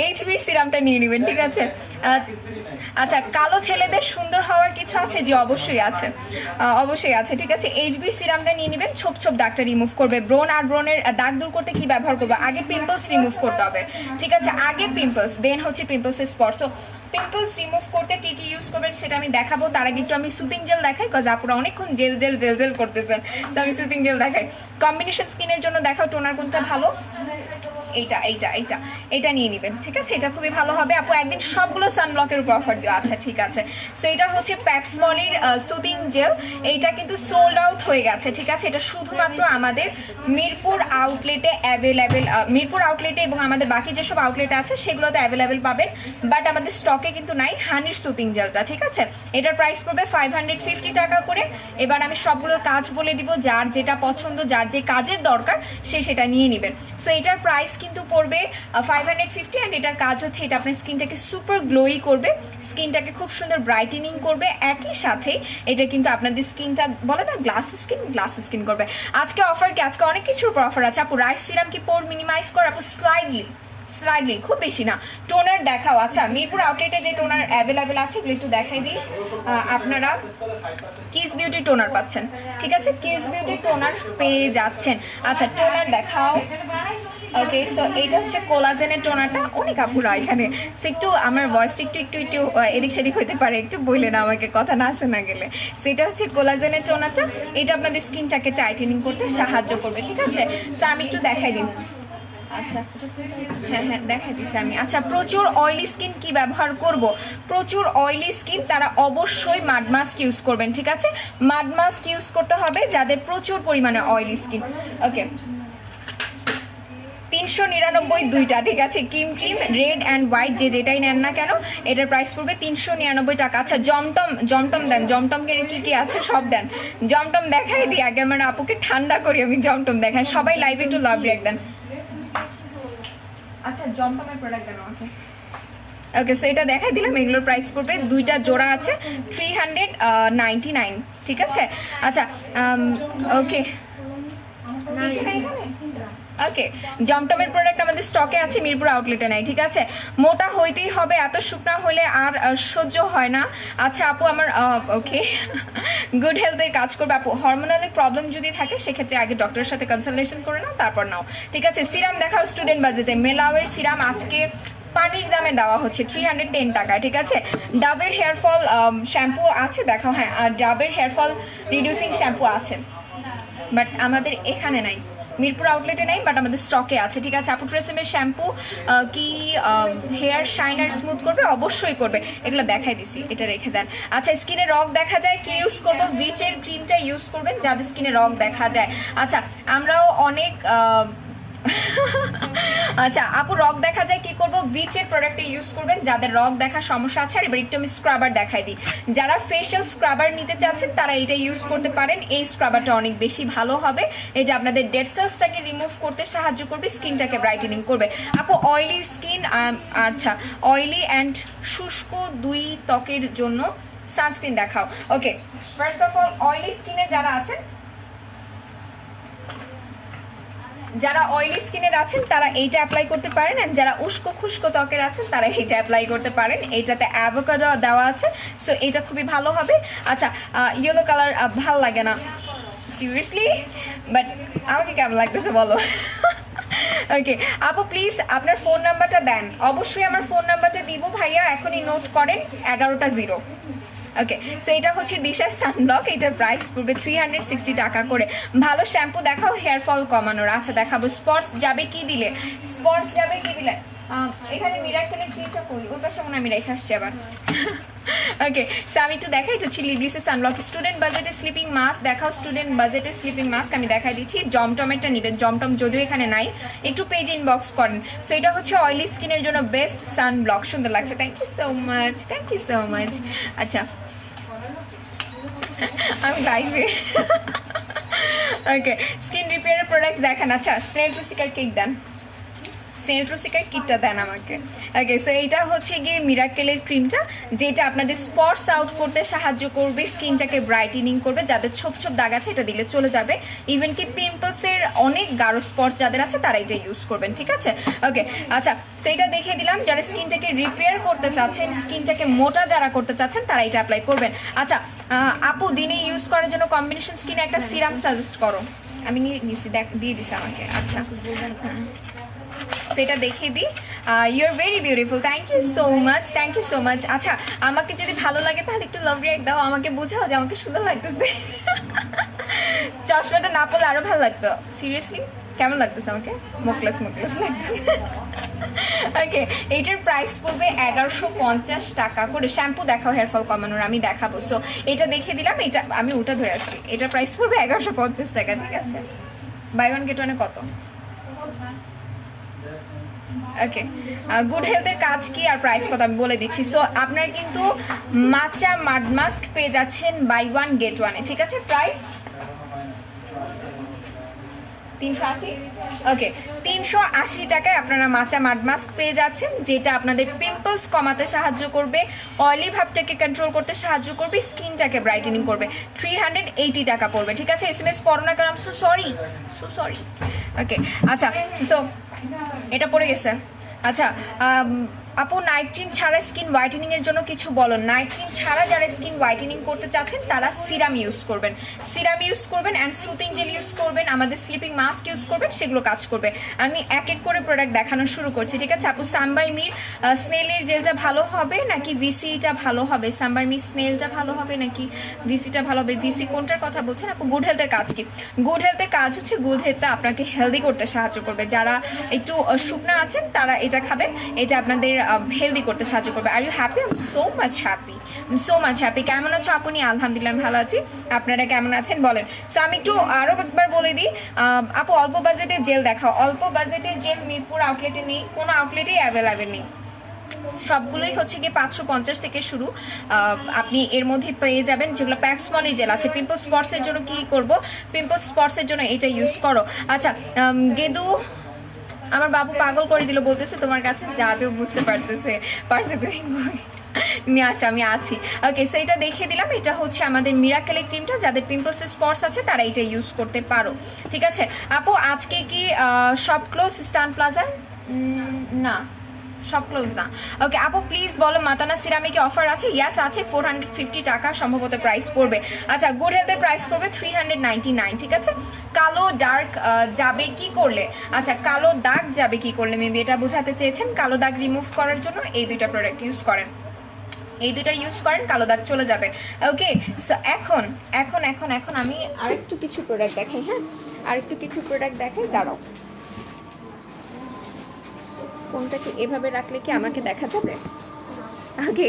এইচবির সিরামটা নিয়ে নেবেন, ঠিক আছে। আচ্ছা কালো ছেলেদের সুন্দর হওয়ার কিছু আছে? জি অবশ্যই আছে, অবশ্যই আছে, ঠিক আছে। এইচবির সিরামটা নিয়ে নেবেন, ছোপ ছোপ দাগটা রিমুভ করবে। ব্রোন আর ব্রোনের দাগ দূর করতে কি ব্যবহার করবে? আগে পিম্পলস রিমুভ করতে হবে, ঠিক আছে, আগে পিম্পলস, দেন হচ্ছে পিম্পলসের স্পট। সো পিম্পলস রিমুভ করতে কি কি ইউজ করবেন সেটা আমি দেখাবো। তার আগে একটু আমি সুদিং জেল দেখাই, কজ আপনারা অনেকক্ষণ জেল জেল জেল জেল করতেছেন, তো আমি সুদিং জেল দেখাই। কম্বিনেশন স্কিনের জন্য দেখাও টোনার কোনটা ভালো? এইটা এইটা এইটা এটা নিয়ে নেবেন, ঠিক আছে, এটা খুবই ভালো হবে। আপু একদিন সবগুলো সানব্লকের উপর অফার দেওয়া, আচ্ছা ঠিক আছে। সো এটা হচ্ছে প্যাক্সমলির সুদিং জেল, এইটা কিন্তু সোল্ড আউট হয়ে গেছে, ঠিক আছে। এটা শুধুমাত্র আমাদের মিরপুর আউটলেটে অ্যাভেলেবেল, মিরপুর আউটলেটে এবং আমাদের বাকি যেসব আউটলেট আছে সেগুলোতে অ্যাভেলেবেল পাবেন, বাট আমাদের স্টকে কিন্তু নাই হানির সুদিং জেলটা, ঠিক আছে। এটার প্রাইস পড়বে 550 টাকা করে। এবার আমি সবগুলোর কাজ বলে দিব, যার যেটা পছন্দ, যার যে কাজের দরকার সে সেটা নিয়ে নেবেন। সো এটার প্রাইস কিন্তু পড়বে 550 অ্যান্ড এটার কাজ হচ্ছে এটা আপনার স্কিনটাকে সুপার গ্লোই করবে, স্কিনটাকে খুব সুন্দর ব্রাইটেনিং করবে, একই সাথে এটা কিন্তু আপনাদের স্কিনটা বলে না গ্লাস স্কিন করবে। আজকে অফার কি? আজকে অনেক কিছুর উপর অফার আছে আপু। রাইস সিরাম কি পোর মিনিমাইজ করে আপু? স্লাইডলি, খুব বেশি না। টোনার দেখাও। আচ্ছা মিরপুর আউটলেটে যে টোনার অ্যাভেলেবেল আছে এগুলো একটু দেখাই দিই। আপনারা কিস বিউটি টোনার পাচ্ছেন, ঠিক আছে, কিস বিউটি টোনার পেয়ে যাচ্ছেন। আচ্ছা টোনার দেখাও। ওকে সো এইটা হচ্ছে কোলাজেনের টোনারটা। অনেক আপুরা এখানে, সো একটু আমার ভয়েসটা একটু একটু একটু এদিক সেদিক হতে পারে, একটু বললে না আমাকে, কথা না শোনা গেলে। সেটা হচ্ছে কোলাজেনের টোনারটা, এটা আপনাদের স্কিনটাকে টাইটেনিং করতে সাহায্য করবে, ঠিক আছে। সো আমি একটু দেখাই দিই। আচ্ছা হ্যাঁ হ্যাঁ দেখাই দিচ্ছি আমি। আচ্ছা প্রচুর অয়েলি স্কিন কি ব্যবহার করব? প্রচুর অয়েলি স্কিন তারা অবশ্যই মাড মাস্ক ইউজ করবেন, ঠিক আছে। মাড মাস্ক ইউজ করতে হবে যাদের প্রচুর পরিমাণে অয়েলি স্কিন। ওকে 399 দুইটা, ঠিক আছে। ক্রিম রেড অ্যান্ড হোয়াইট যে যেটাই নেন না কেন এটার প্রাইস পড়বে 399 টাকা। আচ্ছা জমটম দেন, জমটমের কি কি আছে সব দেন। জমটম দেখাই দিই আগে, আমার আপুকে ঠান্ডা করি আমি, জমটম দেখাই। সবাই লাইভে একটু লাভ রেক দেন। আচ্ছা জমটমের প্রোডাক্ট দেন আমাকে। ওকে সো এটা দেখাই দিলাম, এগুলোর প্রাইস পড়বে, দুইটা জোড়া আছে 399, ঠিক আছে। আচ্ছা ওকে ওকে জমটমের প্রোডাক্ট আমাদের স্টকে আছে, মিরপুর আউটলেটে নাই, ঠিক আছে। মোটা হইতেই হবে, এত শুকনা হলে আর সহ্য হয় না। আচ্ছা আপু আমার ওকে গুড হেলথের কাজ করবে আপু। হরমোনাল প্রবলেম যদি থাকে সেক্ষেত্রে আগে ডক্টরের সাথে কনসালটেশন করে নাও, তারপর নাও, ঠিক আছে। সিরাম দেখাও স্টুডেন্ট বাজেতে। মেলাওয়ের সিরাম আজকে পানির দামে দেওয়া হচ্ছে 310 টাকায়, ঠিক আছে। ডাবের হেয়ারফল শ্যাম্পু আছে দেখাও। হ্যাঁ আর ডাবের হেয়ারফল রিডিউসিং শ্যাম্পু আছে, বাট আমাদের এখানে নাই, মিরপুর আউটলেটে নাই, বাট আমাদের স্টকে আছে, ঠিক আছে। আপু ট্রেসেমের শ্যাম্পু কি হেয়ার শাইনার স্মুথ করবে? অবশ্যই করবে, এগুলো দেখাই দিছি, এটা রেখে দেন। আচ্ছা স্কিনে রগ দেখা যায় কি ইউজ করবো? ভিচের ক্রিমটা ইউজ করবেন যাদের স্কিনে রগ দেখা যায়। আচ্ছা আমরাও অনেক আচ্ছা আপু রগ দেখা যায় কি করবো? ভিচের প্রোডাক্টটা ইউজ করবেন যাদের রগ দেখার সমস্যা আছে। আর এবার একটু আমি স্ক্রাবার দেখাই দিই, যারা ফেশিয়াল স্ক্রাবার নিতে চাচ্ছেন তারা এটা ইউজ করতে পারেন। এই স্ক্রাবারটা অনেক বেশি ভালো হবে, এটা আপনাদের ডেড সেলসটাকে রিমুভ করতে সাহায্য করবে, স্কিনটাকে ব্রাইটেনিং করবে। আপু অয়েলি স্কিন, আচ্ছা অয়েলি অ্যান্ড শুষ্ক দুই ত্বকের জন্য সানস্ক্রিন দেখাও। Okay first of all oily স্কিনের যারা আছেন, যারা অয়েলি স্কিনের আছেন তারা এইটা অ্যাপ্লাই করতে পারেন, এন্ড যারা উস্কো খুস্কো ত্বকের আছেন তারা এইটা অ্যাপ্লাই করতে পারেন। এইটাতে অ্যাভোকাডো দেওয়া আছে, সো এটা খুবই ভালো হবে। আচ্ছা ইয়েলো কালার ভালো লাগে না সিরিয়াসলি, বাট আমাকে কেমন লাগতেছে বলো? ওকে আপু প্লিজ আপনার ফোন নাম্বারটা দেন। অবশ্যই আমার ফোন নাম্বারটা দিব ভাইয়া, এখনই নোট করেন 11টা 0। ওকে, সো এটা হচ্ছে দিশার সানব্লক, এটার প্রাইস পড়বে 360 টাকা করে। ভালো শ্যাম্পু দেখাও হেয়ার ফল কমানোর। আচ্ছা দেখাবো। স্পটস যাবে কি দিলে, স্পটস যাবে কি দিলে, এখানে মিরাকেলের ক্রিমটা কই, ওর পাশে মনে আমি রেখে আসছি আবার। ওকে, সো আমি একটু দেখাই, এটা হচ্ছে লিবলিসের সানব্লক। স্টুডেন্ট বাজেটে স্লিপিং মাস্ক দেখাও, স্টুডেন্ট বাজেটে স্লিপিং মাস্ক আমি দেখাই দিচ্ছি। জমটমেরটা নেবেন, জমটম যদিও এখানে নাই, একটু পেজ ইনবক্স করেন। সো এটা হচ্ছে অয়েলি স্কিনের জন্য বেস্ট সানব্লক, সুন্দর লাগছে, thank you so much, thank you so much. আচ্ছা আমি লাইভে। ওকে, স্কিন রিপেয়ারের প্রোডাক্ট দেখান। আচ্ছা স্নেল ট্রুসিকার কেক দেন, স্নেল ট্রুসিকার কিটটা দেন আমাকে। ওকে, সো এইটা হচ্ছে গিয়ে মিরাকেলের ক্রিমটা, যেটা আপনাদের স্পটস আউট করতে সাহায্য করবে, স্কিনটাকে ব্রাইটেনিং করবে। যাদের ছোপ ছোপ দাগ আছে এটা দিলে চলে যাবে, ইভেন কি পিম্পলসের অনেক গাঢ় স্পট যাদের আছে তারা এটা ইউজ করবেন, ঠিক আছে। ওকে, আচ্ছা সো এটা দেখিয়ে দিলাম। যারা স্কিনটাকে রিপেয়ার করতে চাচ্ছেন, স্কিনটাকে মোটা যারা করতে চাচ্ছেন তারা এটা অ্যাপ্লাই করবেন। আচ্ছা আপু, দিনে ইউজ করার জন্য কম্বিনেশন স্কিনে একটা সিরাম সাজেস্ট করো। আমি নিয়ে নিছি, দিয়ে দিছি আমাকে। আচ্ছা সেটা দেখিয়ে দিই। You are very beautiful, thank you so much, thank you so much. আচ্ছা আমাকে যদি ভালো লাগে তাহলে একটু লাভ রিয়াক্ট দাও, আমাকে বোঝাও যে আমাকে সুন্দর লাগতেছে। চশমাটা না পড়লে আরো ভালো লাগতো। সিরিয়াসলি কেমন লাগতেছে আমাকে? মুখলেস লাগতেছে। ওকে, এইটার প্রাইস পড়বে 1150 টাকা করে। শ্যাম্পু দেখাও হেয়ার ফল কমানোর, আমি দেখাবো। সো এটা দেখিয়ে দিলাম, এটা আমি ওটা ধরে আসছি। এটার প্রাইস পড়বে 1150 টাকা, ঠিক আছে। বাই ওয়ান গেট ওয়ানে কত? ওকে, গুড হেলথের কাজ কি আর প্রাইস কত আমি বলে দিচ্ছি। সো আপনার কিন্তু মাচা মাড মাস্ক পেয়ে যাচ্ছেন বাই ওয়ান গেট ওয়ানে, ঠিক আছে। প্রাইস 380। ওকে, 380 টাকায় আপনারা মাচা মাড মাস্ক পেয়ে যাচ্ছেন, যেটা আপনাদের পিম্পলস কমাতে সাহায্য করবে, অয়েলি ভাবটাকে কন্ট্রোল করতে সাহায্য করবে, স্কিনটাকে ব্রাইটেনিং করবে। 380 টাকা পড়বে, ঠিক আছে। SMS পড়ো না কারণ সো সরি। ওকে, আচ্ছা সো এটা পড়ে গেছে। আচ্ছা আপু, নাইট ক্রিম ছাড়া স্কিন হোয়াইটেনিং এর জন্য কিছু বলো। নাইট ক্রিম ছাড়া যারা স্কিন হোয়াইটেনিং করতে চাচ্ছেন তারা সিরাম ইউজ করবেন, অ্যান্ড সুতিং জেল ইউজ করবেন, আমাদের স্লিপিং মাস্ক ইউজ করবেন, সেগুলো কাজ করবে। আমি এক এক করে প্রোডাক্ট দেখানো শুরু করছি, ঠিক আছে। আপু সাম্বাই মির স্নেলের জেলটা ভালো হবে নাকি ভিসিটা ভালো হবে? সাম্বাই মির স্নেলটা ভালো হবে নাকি ভিসিটা ভালো হবে? ভিসি কোনটার কথা বলছেন আপু? গুড হেলথের কাজ কি? গুড হেলথের কাজ হচ্ছে, গুড হেলথটা আপনাকে হেলদি করতে সাহায্য করবে। যারা একটু শুকনা আছেন তারা এটা খাবেন, এটা আপনাদের হেলদি করতে সাহায্য করবে। Are you happy? I am so much happy. কেমন আছো আপনি? আলহামদুলিল্লাহ ভালো আছি, আপনারা কেমন আছেন বলেন। সো আমি একটু আরও একবার বলে দিই, আপু অল্প বাজেটের জেল দেখাও। অল্প বাজেটের জেল মিরপুর আউটলেটে নেই, কোনো আউটলেটেই অ্যাভেলেবেল নেই, সবগুলোই হচ্ছে গিয়ে 550 থেকে শুরু। আপনি এর মধ্যে পেয়ে যাবেন যেগুলো প্যাক্স মলের জেল আছে। পিম্পল স্পটসের জন্য কি করব? পিম্পল স্পটসের জন্য এটা ইউজ করো। আচ্ছা গেদু, আমার বাবু পাগল করে দিল, বলতেছে তোমার কাছে যাবেও, বুঝতে পারছে তুমি নিয়ে আসো, আমি আছি। ওকে, সো এটা দেখিয়ে দিলাম। এটা হচ্ছে আমাদের মিরাকেলের ক্রিমটা, যাদের পিম্পলসের স্পটস আছে তারা এটা ইউজ করতে পারো, ঠিক আছে। আপু আজকে কি সব ক্লোজ স্টান প্লাজার? না, সব ক্লোজ না। ওকে আপু প্লিজ বলো মাতানা সিরামিকে অফার আছে? ইয়াস আছে, 450 টাকা সম্ভবত প্রাইস পড়বে। আচ্ছা গুড হেলথের প্রাইস পড়বে 399, ঠিক আছে। কালো ডার্ক যাবে কি করলে? আচ্ছা কালো দাগ যাবে কি করলে, মেবি এটা বোঝাতে চেয়েছেন। কালো দাগ রিমুভ করার জন্য এই দুইটা প্রোডাক্ট ইউজ করেন, কালো দাগ চলে যাবে। ওকে, সো এখন আমি আরেকটু কিছু প্রোডাক্ট দেখাই। হ্যাঁ, আরেকটু কিছু প্রোডাক্ট দেখাই, দাঁড়াও। ফোনটাকে এভাবে রাখলে কি আমাকে দেখা যাবে? ওকে,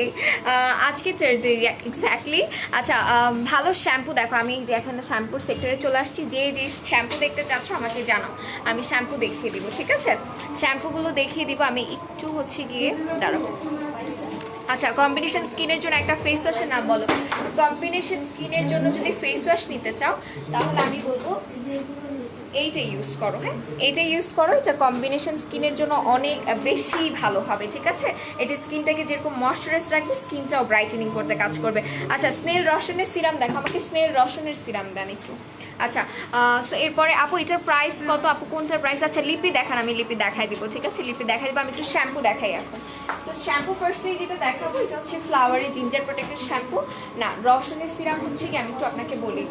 আজকে থার্সডে এক্স্যাক্টলি। আচ্ছা ভালো শ্যাম্পু দেখো, আমি যে এখন শ্যাম্পুর সেক্টরে চলে আসছি। যে শ্যাম্পু দেখতে চাচ্ছ আমাকে জানাও, আমি শ্যাম্পু দেখিয়ে দিব, ঠিক আছে। শ্যাম্পুগুলো দেখিয়ে দিব আমি একটু হচ্ছে গিয়ে, দাঁড়াবো। আচ্ছা কম্বিনেশন স্কিনের জন্য একটা ফেস ওয়াশের নাম বলো। কম্বিনেশন স্কিনের জন্য যদি ফেস ওয়াশ নিতে চাও তাহলে আমি বলবো এইটা ইউজ করো। হ্যাঁ, এটা ইউজ করো, এটা কম্বিনেশন স্কিনের জন্য অনেক বেশি ভালো হবে, ঠিক আছে। এটা স্কিনটাকে যেরকম ময়শ্চারাইজ রাখবে, স্কিনটাও ব্রাইটেনিং করতে কাজ করবে। আচ্ছা স্নেল রসনের সিরাম দেখো আমাকে, স্নেল রসনের সিরাম দেন একটু। আচ্ছা সো এরপরে আপু এটার প্রাইস কত? আপু কোনটার প্রাইস? আচ্ছা লিপি দেখান, আমি লিপি দেখাই দিব, ঠিক আছে। লিপি দেখাই দিব, আমি একটু শ্যাম্পু দেখাই এখন। সো শ্যাম্পু ফার্স্টেই যেটা দেখাবো এটা হচ্ছে ফ্লাওয়ারি জিঞ্জার প্রোটেক্টেড শ্যাম্পু। না রসনের সিরাম হচ্ছে কি, আমি একটু আপনাকে বলি,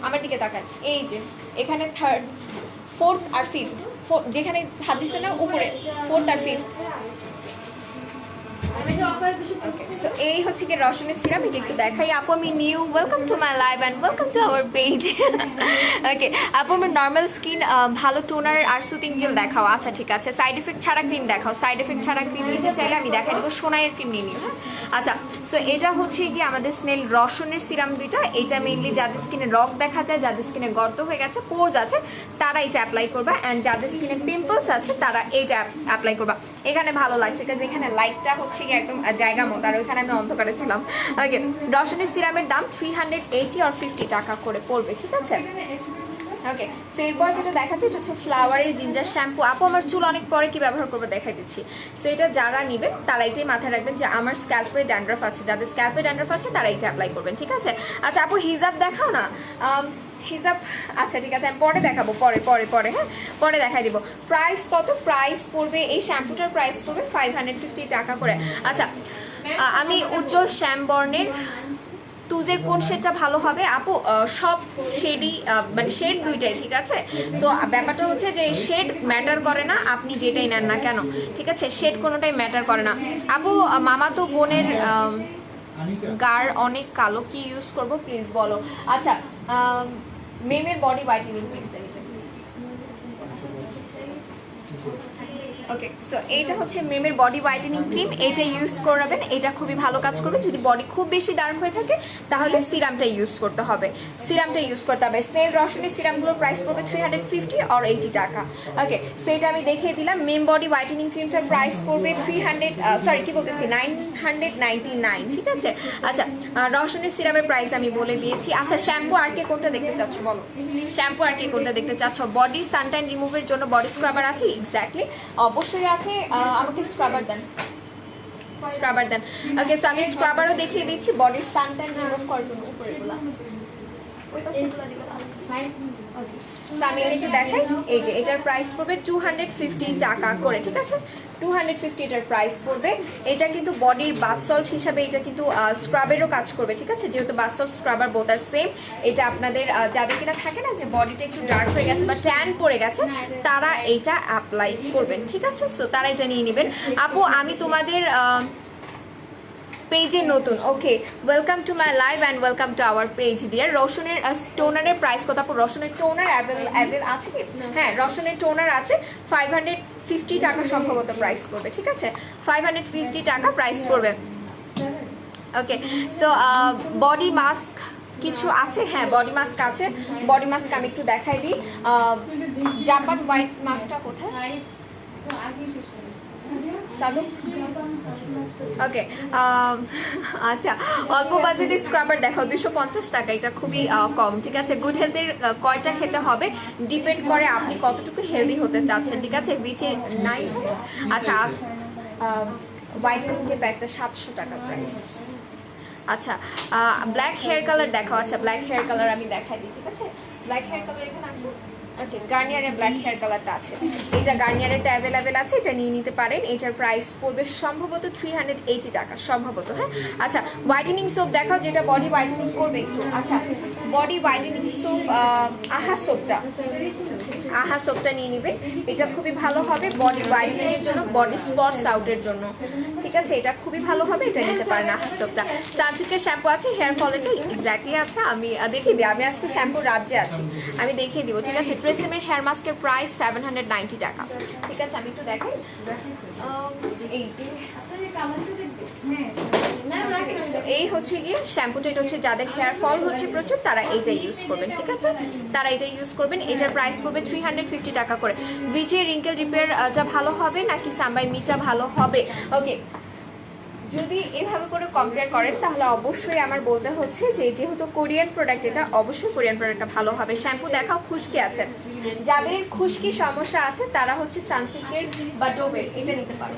আমার দিকে তাকান। এই যে এখানে থার্ড, ফোর্থ আর ফিফথ, যেখানে হাত দিচ্ছে না উপরে, ফোর্থ আর ফিফথ, ওকে, সো এই হচ্ছে কি রসনের সিরাম, এটা একটু দেখাই। আপু আমি new, welcome to my live and welcome to our page. Okay আপু, আমার নর্মাল স্কিন, ভালো টোনার আর সুতিং জেল দেখাও। আচ্ছা ঠিক আছে, সাইড এফেক্ট ছাড়া ক্রিম দেখাও। সাইড এফেক্ট ছাড়া ক্রিম নিতে চাইলে আমি দেখাই দেবো সোনাইয়ের ক্রিম নিয়ে নিও। হ্যাঁ আচ্ছা, সো এটা হচ্ছে কি আমাদের স্নেল রসনের সিরাম দুইটা। এটা মেইনলি যাদের স্কিনে রক দেখা যায়, যাদের স্কিনে গর্ত হয়ে গেছে, পোর্স আছে, তারা এটা অ্যাপ্লাই করবা। অ্যান্ড যাদের স্কিনে পিম্পলস আছে তারা এইটা অ্যাপ্লাই করবা। এখানে ভালো লাগছে কাজ এখানে লাইটটা হচ্ছে কি একদম জায়গা মতো, আর ওইখানে আমি অন্ধকারে ছিলাম। ওকে, রসনের সিরামের দাম 380 আর 50 টাকা করে পড়বে, ঠিক আছে। ওকে, সো এরপর যেটা দেখাচ্ছি এটা হচ্ছে ফ্লাওয়ারের জিঞ্জার শ্যাম্পু। আপু আমার চুল অনেক পরে কি ব্যবহার করবো দেখাই দিচ্ছি। সো এটা যারা নেবেন তারা এটাই মাথায় রাখবেন যে আমার স্ক্যাল্পে ড্যান্ড্রাফ আছে, যাদের স্ক্যাল্পে ড্যান্ড্রাফ আছে তারা এটা অ্যাপ্লাই করবেন, ঠিক আছে। আচ্ছা আপু হিজাব দেখাও না। হিজাব আচ্ছা ঠিক আছে, আমি পরে দেখাবো, পরে পরে পরে হ্যাঁ পরে দেখাই দিব। প্রাইস কত? প্রাইস পড়বে এই শ্যাম্পুটার প্রাইস পড়বে 550 টাকা করে। আচ্ছা আমি উজ্জ্বল শ্যাম বর্ণের তুজের কোন শেডটা ভালো হবে? আপু সব শেডই মানে শেড দুইটাই ঠিক আছে। তো ব্যাপারটা হচ্ছে যে শেড ম্যাটার করে না, আপনি যেটাই নেন না কেন, ঠিক আছে, শেড কোনোটাই ম্যাটার করে না। আপু মামাতো বোনের গার অনেক কালো, কি ইউজ করব প্লিজ বলো। আচ্ছা মেমের বডি হোয়াইটেনিং ক্রিমটা নেবেন। ওকে, সো এইটা হচ্ছে মেমের বডি হোয়াইটেনিং ক্রিম, এটা ইউজ করবেন, এটা খুবই ভালো কাজ করবে। যদি বডি খুব বেশি ডার্ক হয়ে থাকে তাহলে সিরামটা ইউজ করতে হবে, সিরামটা ইউজ করতে হবে। স্নেল রসনের সিরামগুলোর প্রাইস পড়বে 350 আর 80 টাকা। ওকে, সো এটা আমি দেখিয়ে দিলাম। মেম বডি হোয়াইটেনিং ক্রিমটার প্রাইস পড়বে 999, ঠিক আছে। আচ্ছা রসনের সিরামের প্রাইস আমি বলে দিয়েছি। আচ্ছা শ্যাম্পু আর কে কোনটা দেখতে চাচ্ছ বলো, শ্যাম্পু আর কে কোনটা দেখতে চাচ্ছ? বডির সানটাইন রিমুভের জন্য বডি স্ক্রাবার আছে, এক্স্যাক্টলি অবশ্যই আছে। আমাকে স্ক্রাবার দেন, স্ক্রাবার দেন। ওকে, সো আমি স্ক্রাবারও দেখিয়ে দিচ্ছি বডির সানটাইন রিমুভ করার জন্য উপরেগুলা ওই পাশেগুলা দিবেন। ওকে, সো আমি এটা দেখাই। এই যে এটার প্রাইস পড়বে 250 টাকা করে, ঠিক আছে, 250 এটার প্রাইস পড়বে। এটা কিন্তু বডির বাথ সল্ট হিসাবে এটা কিন্তু স্ক্রাবেরও কাজ করবে, ঠিক আছে, যেহেতু বাথ সল্ট স্ক্রাবার বোথ আর সেম। এটা আপনাদের যাদের কিনা থাকে না যে বডিটা একটু ডার্ক হয়ে গেছে বা ট্যান পড়ে গেছে তারা এইটা অ্যাপ্লাই করবেন, ঠিক আছে। সো তারা এটা নিয়ে নেবেন। আপু আমি তোমাদের পেজে নতুন। Okay, welcome to my live and welcome to our page dear. রসনের টোনারের প্রাইস কত? আপু রসনের টোনার অ্যাভেল আছে কি? হ্যাঁ রসনের টোনার আছে, 550 টাকা সম্ভবত প্রাইস করবে, ঠিক আছে, 550 টাকা প্রাইস করবে। ওকে, সো বডি মাস্ক কিছু আছে, হ্যাঁ বডি মাস্ক আছে। বডি মাস্ক আমি একটু দেখাই দিই। জাপান হোয়াইট মাস্কটা কোথায় সাধু? ওকে, আচ্ছা অল্প বাজেটের স্ক্রাবার দেখাও, 250 টাকা, এটা খুবই কম, ঠিক আছে। গুড হেলথের কয়টা খেতে হবে ডিপেন্ড করে আপনি কতটুকু হেলদি হতে চাচ্ছেন, ঠিক আছে। বিচের নাই। আচ্ছা হোয়াইটেনিং যে প্যাকটা 700 টাকা প্রাইস। আচ্ছা ব্ল্যাক হেয়ার কালার দেখাও। আচ্ছা ব্ল্যাক হেয়ার কালার আমি দেখাই দিই, ঠিক আছে। ব্ল্যাক হেয়ার কালার এখানে আছে। ওকে, গার্নিয়ারের ব্ল্যাক হেয়ার কালারটা আছে, এটা গার্নিয়ারেরটা অ্যাভেলেবেল আছে, এটা নিয়ে নিতে পারেন। এটার প্রাইস পড়বে সম্ভবত 380 টাকা সম্ভবত, হ্যাঁ। আচ্ছা হোয়াইটেনিং সোপ দেখাও যেটা বডি হোয়াইটেনিং করবে একটু। আচ্ছা বডি হোয়াইটেনিং সোপ আহা সোপটা, আহা সোপটা নিয়ে নেবেন, এটা খুবই ভালো হবে বডি হোয়াইটেনিং এর জন্য, বডি স্পটস আউটের জন্য, ঠিক আছে, এটা খুবই ভালো হবে, এটা নিতে পারেন আহা সোপটা। সানসিল্কের শ্যাম্পু আছে, হেয়ার ফল এটা এক্স্যাক্টলি আছে, আমি দেখিয়ে দিই। আমি আজকে শ্যাম্পুর রাজ্যে আছি, আমি দেখিয়ে দিব, ঠিক আছে। ট্রেসেমের হেয়ার মাস্কের প্রাইস 790 টাকা, ঠিক আছে। আমি একটু দেখাই এই যে এই হচ্ছে গিয়ে শ্যাম্পুটা, এটা হচ্ছে যাদের হেয়ার ফল হচ্ছে প্রচুর তারা এইটা ইউজ করবেন, ঠিক আছে, তারা এটা ইউজ করবেন। এটার প্রাইস পড়বে 350 টাকা করে। ভিজে রিঙ্কেল রিপেয়ারটা ভালো হবে নাকি সাম্বাই মিটা ভালো হবে? ওকে, যদি এভাবে করে কম্পেয়ার করেন তাহলে অবশ্যই আমার বলতে হচ্ছে যে যেহেতু কোরিয়ান প্রোডাক্ট, এটা অবশ্যই কোরিয়ান প্রোডাক্টটা ভালো হবে। শ্যাম্পু দেখাও, খুশকি আছে, যাদের খুশকি সমস্যা আছে তারা হচ্ছে সানসিল্কের বা ডোভের এটা নিতে পারো।